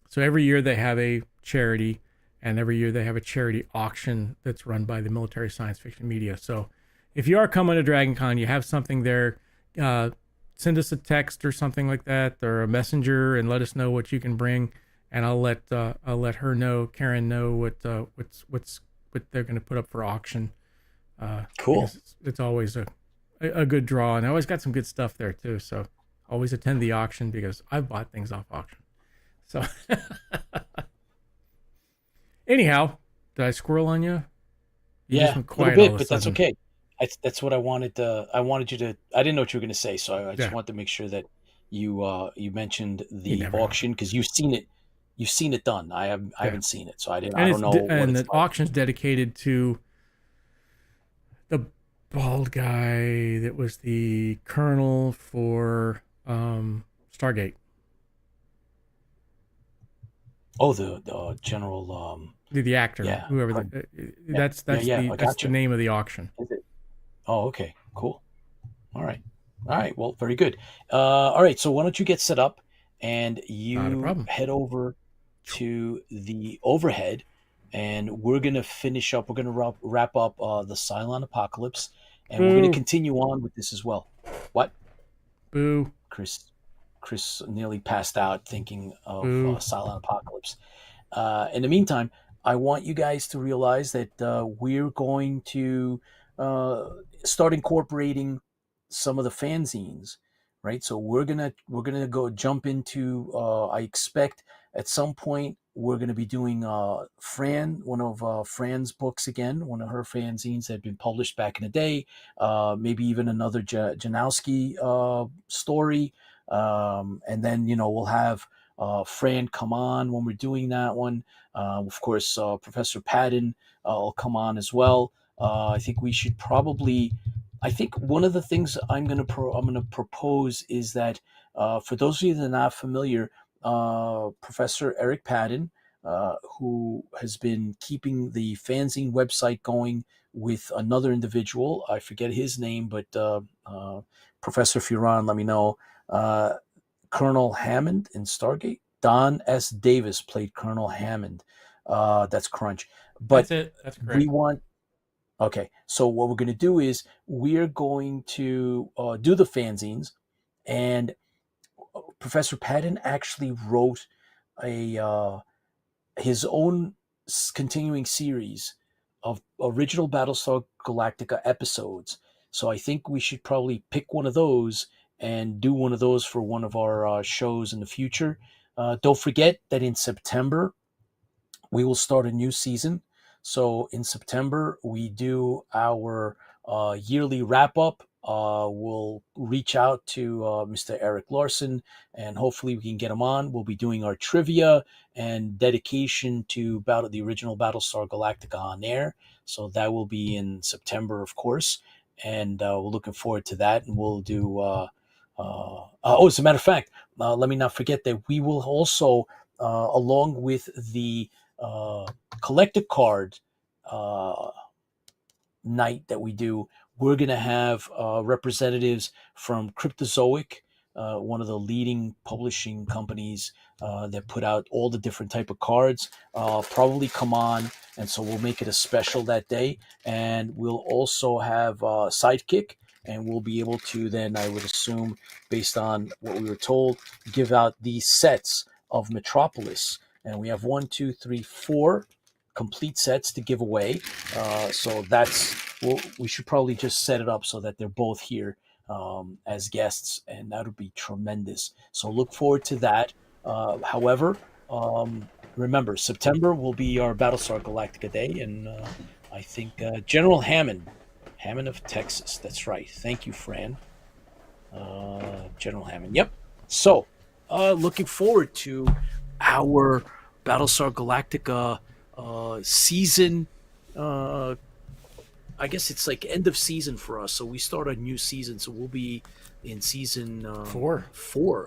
So every year they have a charity, and every year they have a charity auction that's run by the Military Science Fiction Media. So if you are coming to Dragon Con, you have something there, send us a text or something like that, or a messenger, and let us know what you can bring, and I'll let her know, Karen know what they're going to put up for auction. Cool. It's always a good draw, and I always got some good stuff there too. So always attend the auction because I've bought things off auction. So anyhow, did I squirrel on you? Yeah, a little bit, but that's okay. That's what I wanted. I wanted you to. I didn't know what you were going to say, so I just wanted to make sure that you mentioned the auction because you've seen it. You've seen it done. I haven't seen it, so I didn't. I don't know. And the auction's dedicated to the bald guy that was the colonel for Stargate. Oh, the general. The actor, whoever. That's the name of the auction. Is it? Oh, okay, cool. All right. Well, very good. All right. So why don't you get set up, and you head over to the overhead, and we're gonna finish up. We're gonna wrap up the Cylon Apocalypse, and we're gonna continue on with this as well. What? Boo. Chris nearly passed out thinking of Cylon Apocalypse. In the meantime, I want you guys to realize that we're going to start incorporating some of the fanzines, right? So we're gonna go jump into. I expect at some point we're gonna be doing one of Fran's books again, one of her fanzines that had been published back in the day. Maybe even another Janowski story, and then we'll have Fran come on when we're doing that one. Of course, Professor Patton will come on as well. I think we should probably. I think one of the things I'm going to propose is that for those of you that are not familiar, Professor Eric Patton, who has been keeping the fanzine website going with another individual, I forget his name, but Professor Furon, let me know. Colonel Hammond in Stargate. Don S. Davis played Colonel Hammond. That's Crunch. But that's it. That's correct. We want. Okay, so what we're going to do is we're going to do the fanzines, and Professor Patton actually wrote his own continuing series of original Battlestar Galactica episodes. So I think we should probably pick one of those and do one of those for one of our shows in the future. Don't forget that in September, we will start a new season. So in September, we do our yearly wrap-up. We'll reach out to Mr. Eric Larson, and hopefully we can get him on. We'll be doing our trivia and dedication to the original Battlestar Galactica on air. So that will be in September, of course. And we're looking forward to that. And we'll do... as a matter of fact, let me not forget that we will also, along with the collector card night that we do, we're going to have representatives from Cryptozoic, one of the leading publishing companies that put out all the different type of cards, probably come on. And so we'll make it a special that day. And we'll also have Sidekick. And we'll be able to then, I would assume, based on what we were told, give out these sets of Metropolis. And we have 1, 2, 3, 4 complete sets to give away. So we should probably just set it up so that they're both here as guests, and that would be tremendous. So look forward to that. However, remember, September will be our Battlestar Galactica Day, and I think General Hammond of Texas. That's right. Thank you, Fran. General Hammond. Yep. So, looking forward to our Battlestar Galactica season I guess it's like end of season for us. So we start a new season. So we'll be in season 4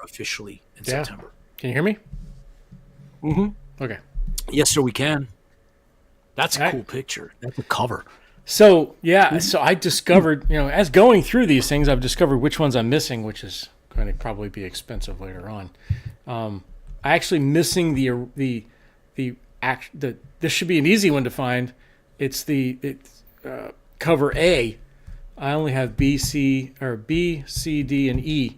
officially in September. Can you hear me? Mm-hmm. Okay. Yes, sir, we can. That's a cool picture. That's a cover. So, so I discovered, as going through these things, I've discovered which ones I'm missing, which is going to probably be expensive later on. I actually missing this should be an easy one to find. It's cover A. I only have B, C, D, and E.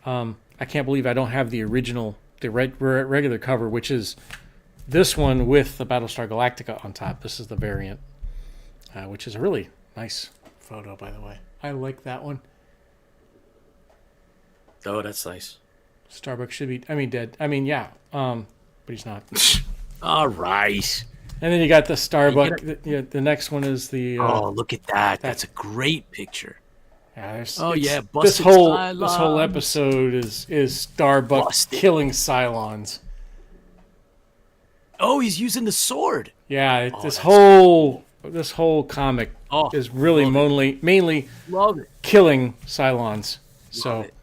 I can't believe I don't have the original, the regular cover, which is this one with the Battlestar Galactica on top. This is the variant, which is a really nice photo, by the way. I like that one. Oh, that's nice. Starbucks should be, dead. But he's not. All right. And then you got the Starbucks. The next one is the. Oh, look at that! That's a great picture. Yeah, this whole episode is Starbucks Busted. killing Cylons. Oh, he's using the sword. Yeah, this whole comic is really mainly Love it. killing Cylons. Love it.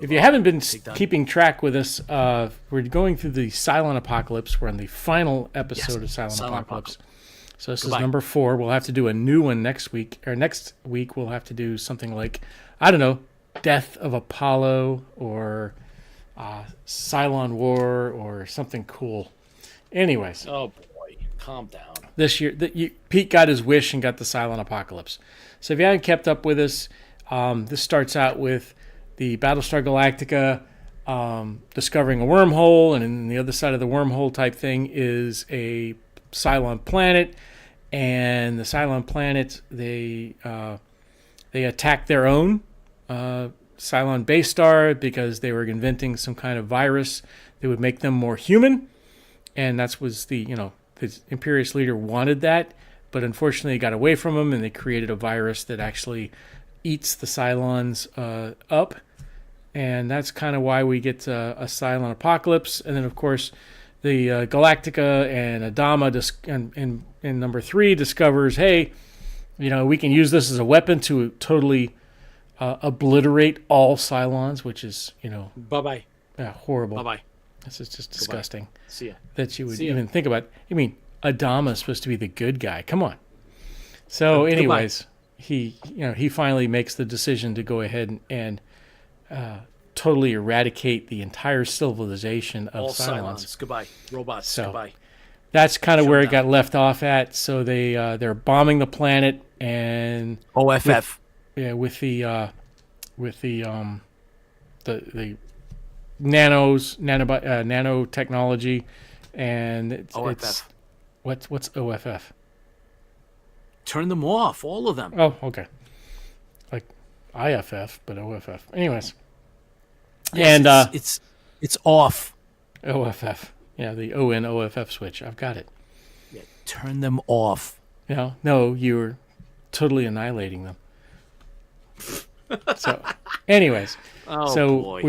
If you haven't been keeping track with us, we're going through the Cylon Apocalypse. We're on the final episode of Cylon Apocalypse. So this is number 4. We'll have to do a new one next week. Or next week we'll have to do something like, I don't know, Death of Apollo or Cylon War or something cool. Anyways. Oh boy, calm down. This year, Pete got his wish and got the Cylon Apocalypse. So if you haven't kept up with us, this starts out with the Battlestar Galactica discovering a wormhole, and in the other side of the wormhole type thing is a Cylon planet, and the Cylon planet they attacked their own Cylon base star because they were inventing some kind of virus that would make them more human, and that was the Imperious leader wanted that, but unfortunately it got away from him, and they created a virus that actually eats the Cylons up. And that's kind of why we get a Cylon Apocalypse. And then, of course, the Galactica and Adama in number 3 discovers, hey, we can use this as a weapon to totally obliterate all Cylons, which is, Bye-bye. horrible. Bye-bye. This is just disgusting. Bye-bye. See ya. That you would even think about. Adama is supposed to be the good guy. Come on. So, anyways, he finally makes the decision to go ahead and totally eradicate the entire civilization of all Cylons. Goodbye. Robots. Goodbye. That's kind of where it got left off at. So they're bombing the planet and OFF. With the nanotechnology, and it's what's OFF? Turn them off, all of them. Oh, okay. Like IFF, but OFF. Anyways. Yes, and it's off. OFF. Yeah, the ONOFF switch. I've got it. Yeah, turn them off. No, you're totally annihilating them. So, anyways. Boy.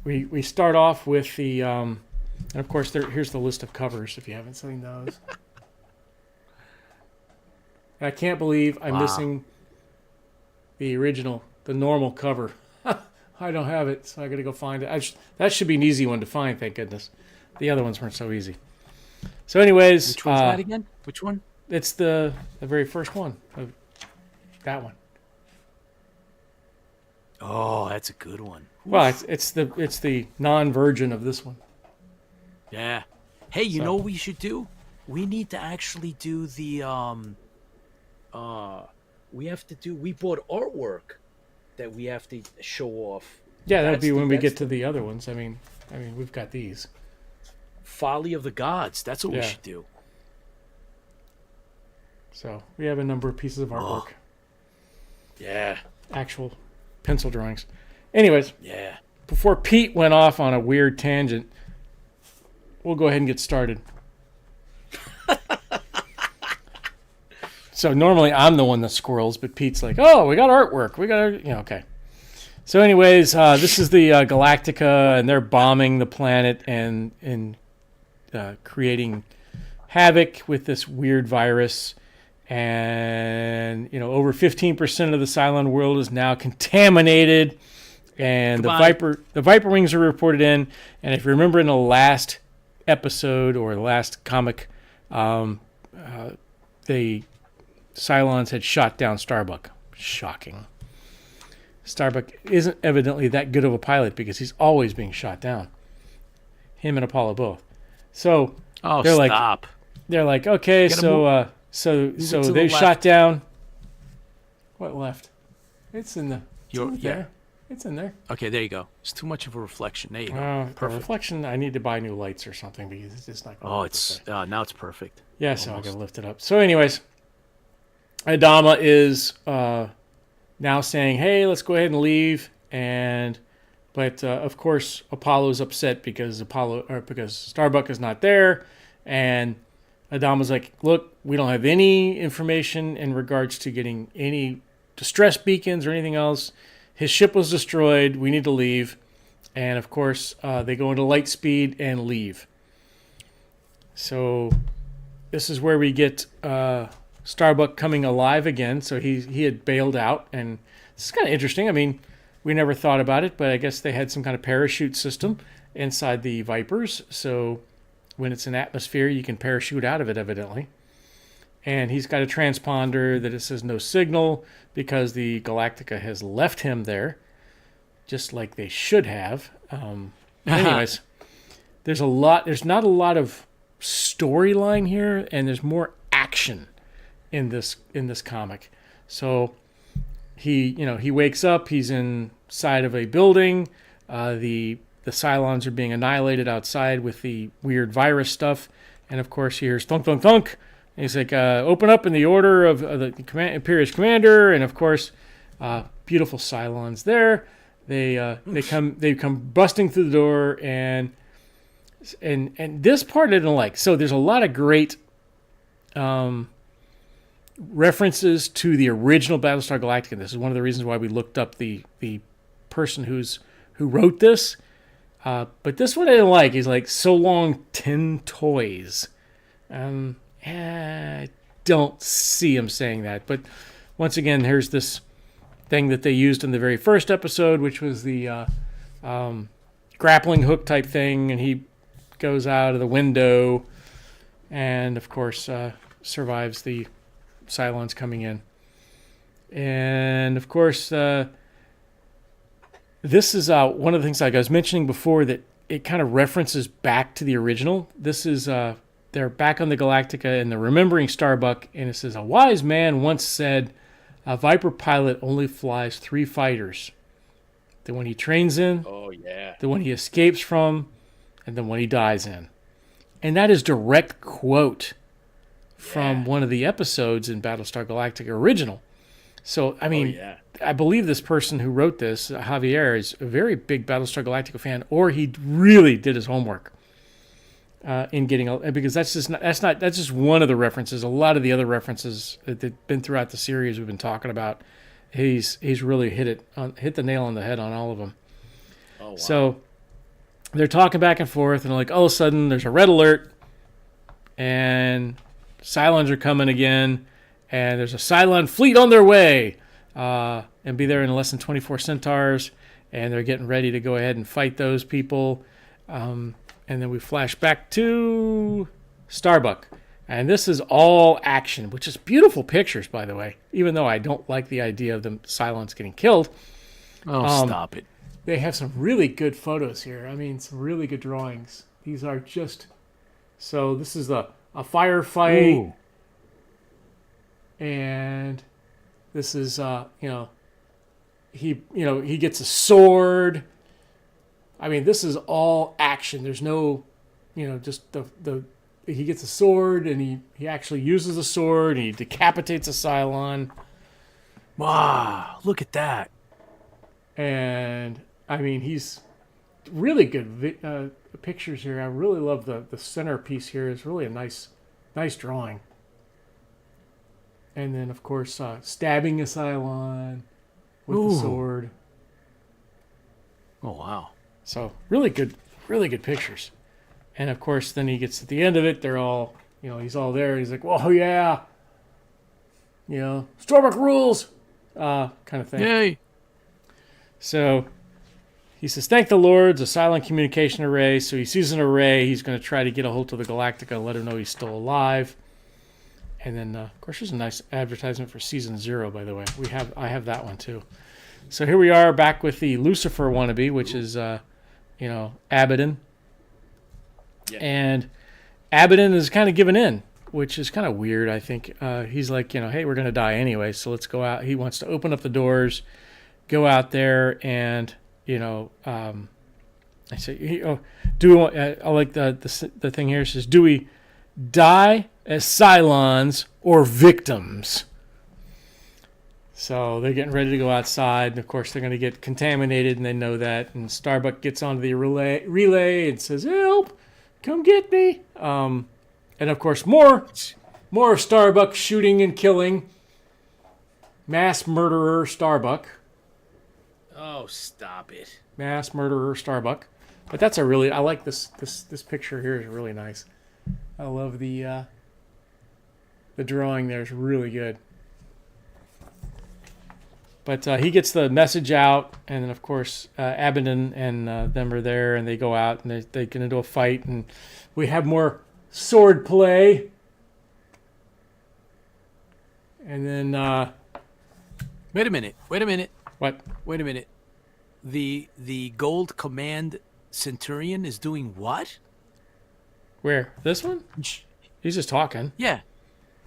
we start off with the and of course here's the list of covers if you haven't seen those. I can't believe I'm missing the original, the normal cover. I don't have it, so I got to go find it. That should be an easy one to find, thank goodness. The other ones weren't so easy. So anyways... Which one's that again? Which one? It's the very first one. That one. Oh, that's a good one. Well, it's the non-virgin of this one. Yeah. Hey, you know what we should do? We need to actually do the... we bought artwork that we have to show off. Yeah, that'd be when we get to the other ones. I mean, we've got these. Folly of the Gods. That's what we should do. So we have a number of pieces of artwork. Yeah. Actual pencil drawings. Anyways. Yeah. Before Pete went off on a weird tangent, we'll go ahead and get started. So normally I'm the one that squirrels, but Pete's like, oh, we got artwork. We got, okay. So anyways, this is the Galactica, and they're bombing the planet and creating havoc with this weird virus. and over 15% of the Cylon world is now contaminated, and the Viper wings are reported in. And if you remember in the last episode or the last comic, the Cylons had shot down Starbuck. Shocking. Starbuck isn't evidently that good of a pilot because he's always being shot down. Him and Apollo both. So they're like, okay, so they shot down. What left? It's in the. There. It's in there. Okay, there you go. It's too much of a reflection. There you go. Perfect. The reflection. I need to buy new lights or something because it's just not. Now it's perfect. Yeah, so I gotta lift it up. So, anyways, Adama is now saying, "Hey, let's go ahead and leave." But of course, Apollo's upset because Starbuck is not there, and Adama's like, "Look, we don't have any information in regards to getting any distress beacons or anything else. His ship was destroyed. We need to leave." And of course, they go into light speed and leave. So this is where we get Starbuck coming alive again. So he had bailed out, and this is kind of interesting. I mean, we never thought about it, but I guess they had some kind of parachute system inside the Vipers. So when it's in atmosphere, you can parachute out of it, evidently. And he's got a transponder that it says no signal because the Galactica has left him there, just like they should have. Anyways, there's not a lot of storyline here, and there's more action in this comic. So he wakes up. He's inside of a building. The Cylons are being annihilated outside with the weird virus stuff, and of course he hears thunk thunk thunk. And he's like, "Open up in the order of the Imperious Commander," and of course, beautiful Cylons there. They come busting through the door, and this part I didn't like. So there's a lot of great references to the original Battlestar Galactica. And this is one of the reasons why we looked up the person who wrote this. But this one I didn't like. He's like, "So long, 10 toys." I don't see him saying that. But once again, here's this thing that they used in the very first episode, which was the grappling hook type thing, and he goes out of the window and, of course, survives the Cylons coming in. And, of course, this is one of the things like I was mentioning before that it kind of references back to the original. This is they're back on the Galactica and they're remembering Starbuck, and it says, "A wise man once said, a Viper pilot only flies 3 fighters. The one he trains in, the one he escapes from, and the one he dies in." And that is direct quote from one of the episodes in Battlestar Galactica original. So, I mean, I believe this person who wrote this, Javier, is a very big Battlestar Galactica fan, or he really did his homework in getting, because that's just one of the references. A lot of the other references that have been throughout the series we've been talking about, he's really hit the nail on the head on all of them. Oh, wow. So they're talking back and forth, and like all of a sudden there's a red alert, and Cylons are coming again, and there's a Cylon fleet on their way, and be there in less than 24 centaurs, and they're getting ready to go ahead and fight those people. And then we flash back to Starbuck. And this is all action, which is beautiful pictures, by the way, even though I don't like the idea of the Cylons getting killed. Oh, stop it. They have some really good photos here. I mean, some really good drawings. These are just... So this is a firefight. Ooh. And this is, he gets a sword. I mean, this is all action. There's no, just he gets a sword, and he actually uses a sword, and he decapitates a Cylon. Wow, look at that. And, I mean, he's really good pictures here. I really love the centerpiece here. It's really a nice drawing. And then, of course, stabbing a Cylon with the sword. Oh, wow. So really good pictures. And of course, then he gets to the end of it. They're all, he's all there. He's like, "Whoa, yeah, Starbuck rules, kind of thing. Yay. So he says, thank the Lord, it's a silent communication array. So he sees an array. He's going to try to get a hold of the Galactica and let him know he's still alive. And then, of course, there's a nice advertisement for Season 0, by the way. I have that one, too. So here we are back with the Lucifer wannabe, which is, Abaddon. Yeah. And Abaddon is kind of giving in, which is kind of weird, I think. He's like, hey, we're going to die anyway, so let's go out. He wants to open up the doors, go out there, and, I say, do we want, I like the thing here. It says, do we die as Cylons or victims? So they're getting ready to go outside, and of course they're going to get contaminated, and they know that. And Starbuck gets onto the relay and says, "Help! Come get me!" And of course more of Starbuck shooting and killing. Mass murderer Starbuck. Oh, stop it! Mass murderer Starbuck. But I like this picture here is really nice. I love the drawing there is really good. But he gets the message out, and then, of course, Abaddon and them are there, and they go out, and they get into a fight, and we have more sword play. And then... Wait a minute. What? Wait a minute. The Gold Command Centurion is doing what? Where? This one? He's just talking. Yeah.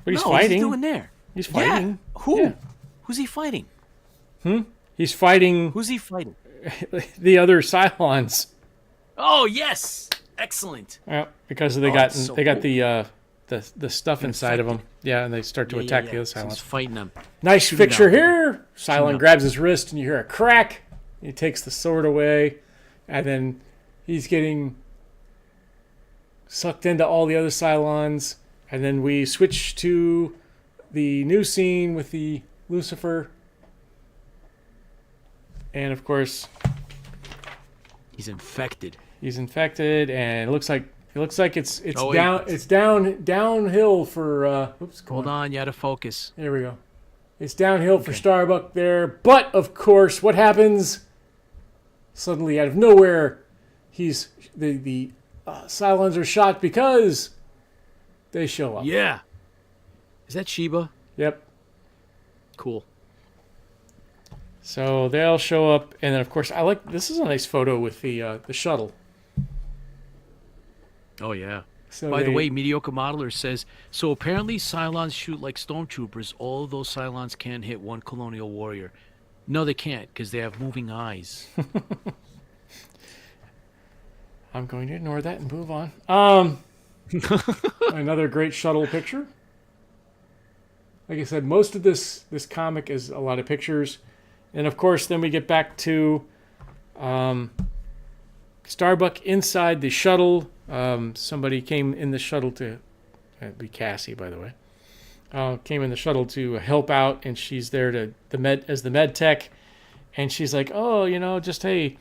But he's fighting. What's he doing there? He's fighting. Yeah. Who? Yeah. Who's he fighting? He's fighting... Who's he fighting? The other Cylons. Oh, yes! Excellent. Yeah, because they got the stuff inside of them. Yeah, and they start to attack the other Cylons. He's fighting them. Nice picture here. Cylon grabs his wrist, and you hear a crack. He takes the sword away, and then he's getting sucked into all the other Cylons. And then we switch to the new scene with the Lucifer. And of course, he's infected. And it looks like it's downhill for. Hold on, you had to focus. There we go. It's downhill for Starbuck there, but of course, what happens? Suddenly, out of nowhere, the Cylons are shot because they show up. Yeah. Is that Sheba? Yep. Cool. So they'll show up, and then of course this is a nice photo with the shuttle. Oh yeah. So By the way, Mediocre Modeler says, so apparently Cylons shoot like stormtroopers. All of those Cylons can't hit one colonial warrior. No, they can't, because they have moving eyes. I'm going to ignore that and move on. Another great shuttle picture. Like I said, most of this comic is a lot of pictures. And of course, then we get back to Starbuck inside the shuttle. Somebody came in the shuttle to be Cassie, by the way. Came in the shuttle to help out, and she's there as the med tech. And she's like, "Oh, just hey,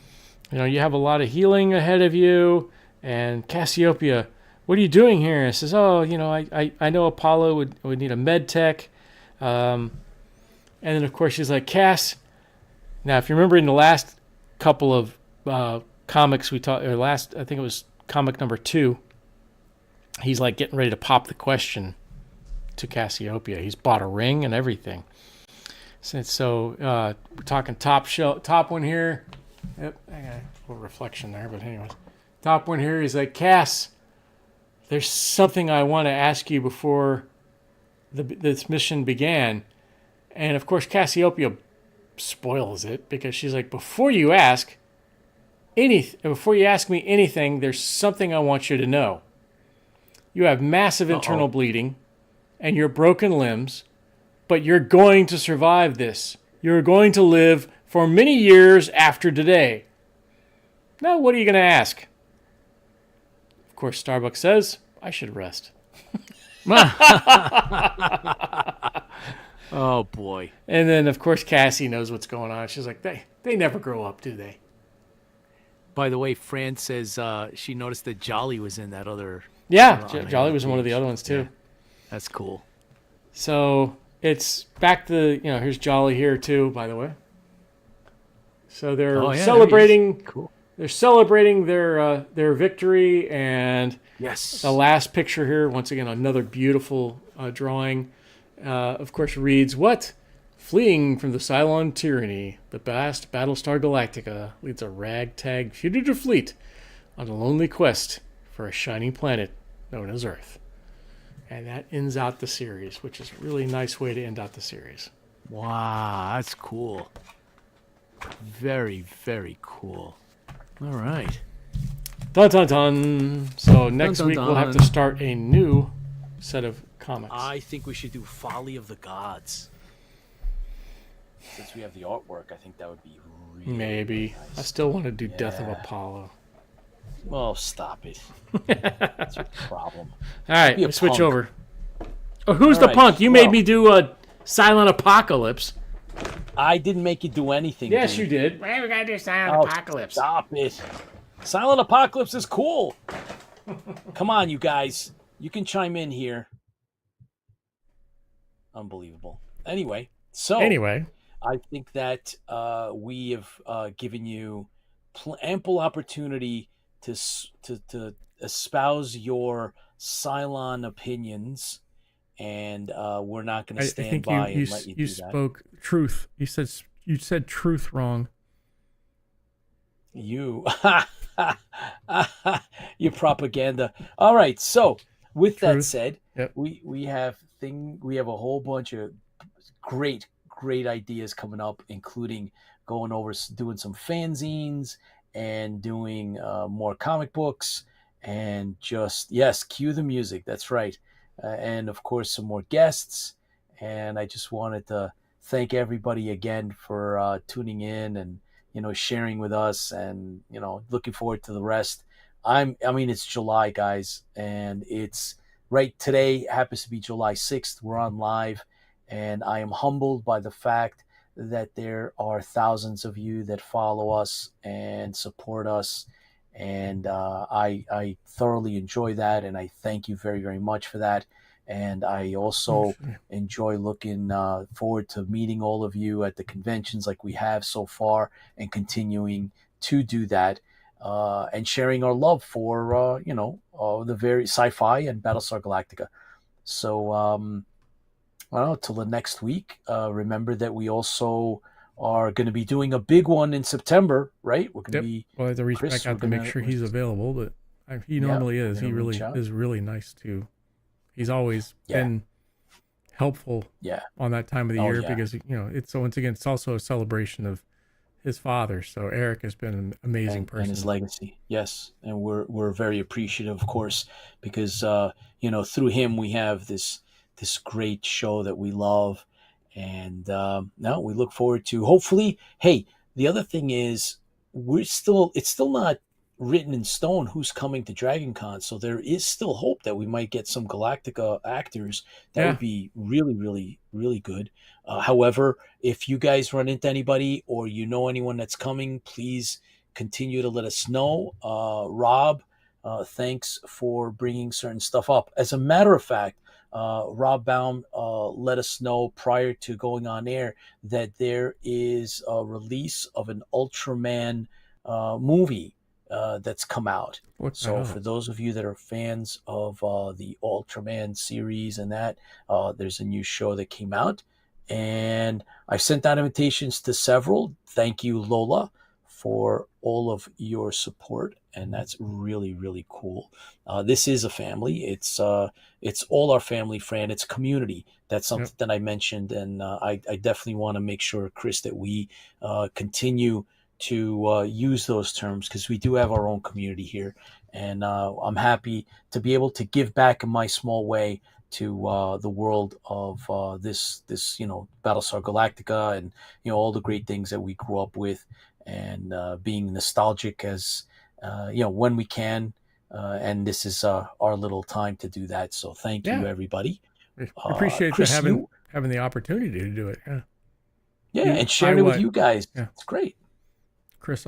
you have a lot of healing ahead of you." And Cassiopeia, "What are you doing here?" And says, "Oh, I know Apollo would need a med tech." And then of course she's like, "Cass." Now, if you remember in the last couple of comics we talked, I think it was comic number 2, he's like getting ready to pop the question to Cassiopeia. He's bought a ring and everything. So we're talking top one here. Yep, I got a little reflection there, but anyways. Top one here, he's like, "Cass, there's something I want to ask you before this mission began." And of course, Cassiopeia spoils it because she's like, before you ask me anything, there's something I want you to know. You have massive internal bleeding and your broken limbs, but you're going to survive this. You're going to live for many years after today. Now, what are you going to ask? Of course, Starbuck says, "I should rest." Oh boy. And then of course Cassie knows what's going on. She's like, they never grow up, do they? By the way, Fran says she noticed that Jolly was in that other. Yeah, Jolly was in one of the other ones too. Yeah. That's cool. So it's back to, here's Jolly here too, by the way. So they're yeah, celebrating. Cool. They're celebrating their victory, and Yes. the last picture here, once again, another beautiful drawing. Of course, reads, "What? Fleeing from the Cylon tyranny, the vast Battlestar Galactica leads a ragtag fugitive fleet on a lonely quest for a shining planet known as Earth." And that ends out the series, which is a really nice way to end out the series. Wow, that's cool. Very, very cool. All right. Dun dun dun. So next dun, week dun. we'll have to start a new set of comics. I think we should do Folly of the Gods. Since we have the artwork, I think that would be really Maybe. nice. I still want to do Death of Apollo. Well, stop it. That's your problem. All right, Be a let's switch punk. over. Oh, who's All the right, punk? You well- made me do a Cylon Apocalypse. I didn't make you do anything. Yes, dude. you did. Well, we gotta do Cylon Oh, Apocalypse. Stop it. Silent Apocalypse is cool. Come on, you guys. You can chime in here. Unbelievable. Anyway, I think that we have given you ample opportunity to espouse your Cylon opinions, and we're not going to I stand think by you and let you do that. spoke truth. You said truth wrong. You, your propaganda. All right. So, with that Truth. said, Yep. we have a whole bunch of great ideas coming up, including going over doing some fanzines and doing more comic books, and just cue the music. That's right, and of course some more guests. And I just wanted to thank everybody again for tuning in and sharing with us, and looking forward to the rest. It's July, guys, and it's right today happens to be July 6th. We're on live, and I am humbled by the fact that there are thousands of you that follow us and support us, and I thoroughly enjoy that, and I thank you very, very much for that. And I also enjoy looking forward to meeting all of you at the conventions like we have so far, and continuing to do that, and sharing our love for the very Sci-Fi and Battlestar Galactica. So I don't know, till the next week. Remember that we also are going to be doing a big one in September, right? We're going to be. Well, I have to reach back out to make sure he's available, but he normally is. He really is really nice too. He's always been helpful on that time of the year because it's once again it's also a celebration of his father. So Eric has been an amazing person, and his legacy. Yes, and we're very appreciative, of course, because through him we have this great show that we love, and now we look forward to hopefully. Hey, the other thing is it's still not written in stone who's coming to Dragon Con, so there is still hope that we might get some Galactica actors. That would be really, really, really good. However, if you guys run into anybody or anyone that's coming, please continue to let us know. Rob, thanks for bringing certain stuff up. As a matter of fact, Rob Baum let us know prior to going on air that there is a release of an Ultraman movie that's come out. So for those of you that are fans of the Ultraman series and that, there's a new show that came out, and I've sent out invitations to several. Thank you, Lola, for all of your support, and that's really, really cool. This is a family. It's all our family, Fran. It's community. That's something that I mentioned, and I definitely want to make sure, Chris, that we continue to use those terms, because we do have our own community here, and I'm happy to be able to give back in my small way to the world of this Battlestar Galactica, and all the great things that we grew up with, and being nostalgic as when we can, and this is our little time to do that. So thank you, everybody. I appreciate Chris, having the opportunity to do it. And sharing it with you guys. It's great. Chris,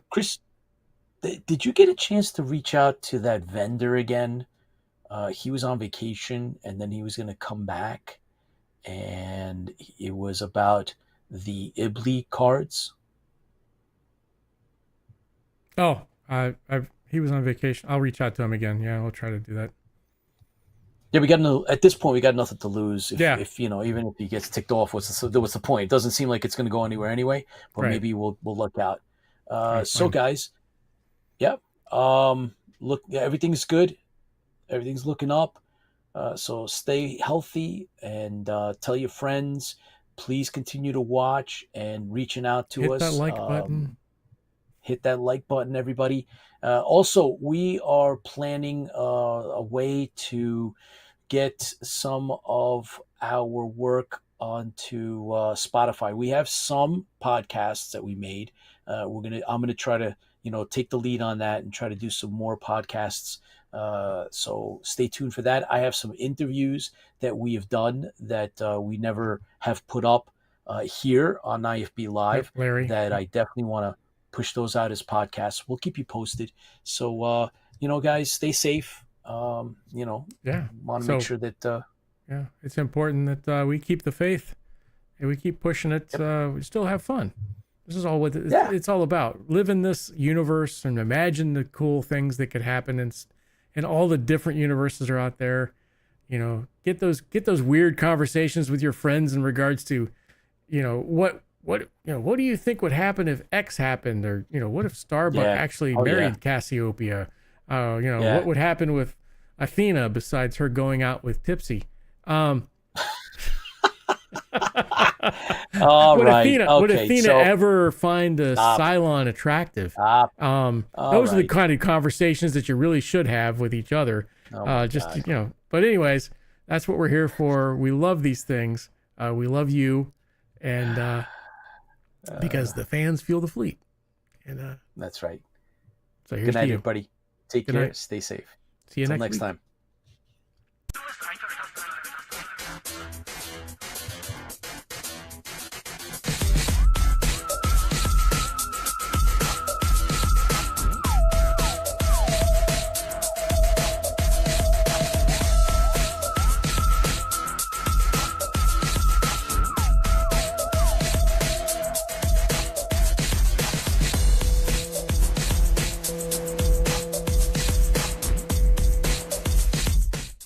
Chris, did you get a chance to reach out to that vendor again? He was on vacation, and then he was going to come back, and it was about the IFB cards. Oh, he was on vacation. I'll reach out to him again. Yeah, I'll try to do that. Yeah, we got no. At this point, we got nothing to lose. If even if he gets ticked off, what's the point? It doesn't seem like it's going to go anywhere anyway. But maybe we'll look out. So guys, yeah. Look, everything's good. Everything's looking up. So stay healthy and tell your friends. Please continue to watch and reaching out to us. Hit that like button. Hit that like button, everybody. Also, we are planning a way to get some of our work onto Spotify. We have some podcasts that we made. I'm gonna try to take the lead on that and try to do some more podcasts. So stay tuned for that. I have some interviews that we have done that we never have put up here on IFB Live. Larry. That I definitely want to push those out as podcasts. We'll keep you posted. So guys, stay safe. Want to make sure that it's important that we keep the faith and we keep pushing it. We still have fun. This is all what it's all about. Live in this universe and imagine the cool things that could happen, and all the different universes are out there. Get those weird conversations with your friends in regards to, what do you think would happen if X happened, or what if Starbuck actually married Cassiopeia? What would happen with Athena besides her going out with Tipsy? Would Athena ever find a Cylon attractive? Those are the kind of conversations that you really should have with each other. But anyways, that's what we're here for. We love these things. We love you, and because the fans fuel the fleet. And that's right. So here's good night, to you. everybody. Take care. Stay safe. See you Until next next week. time.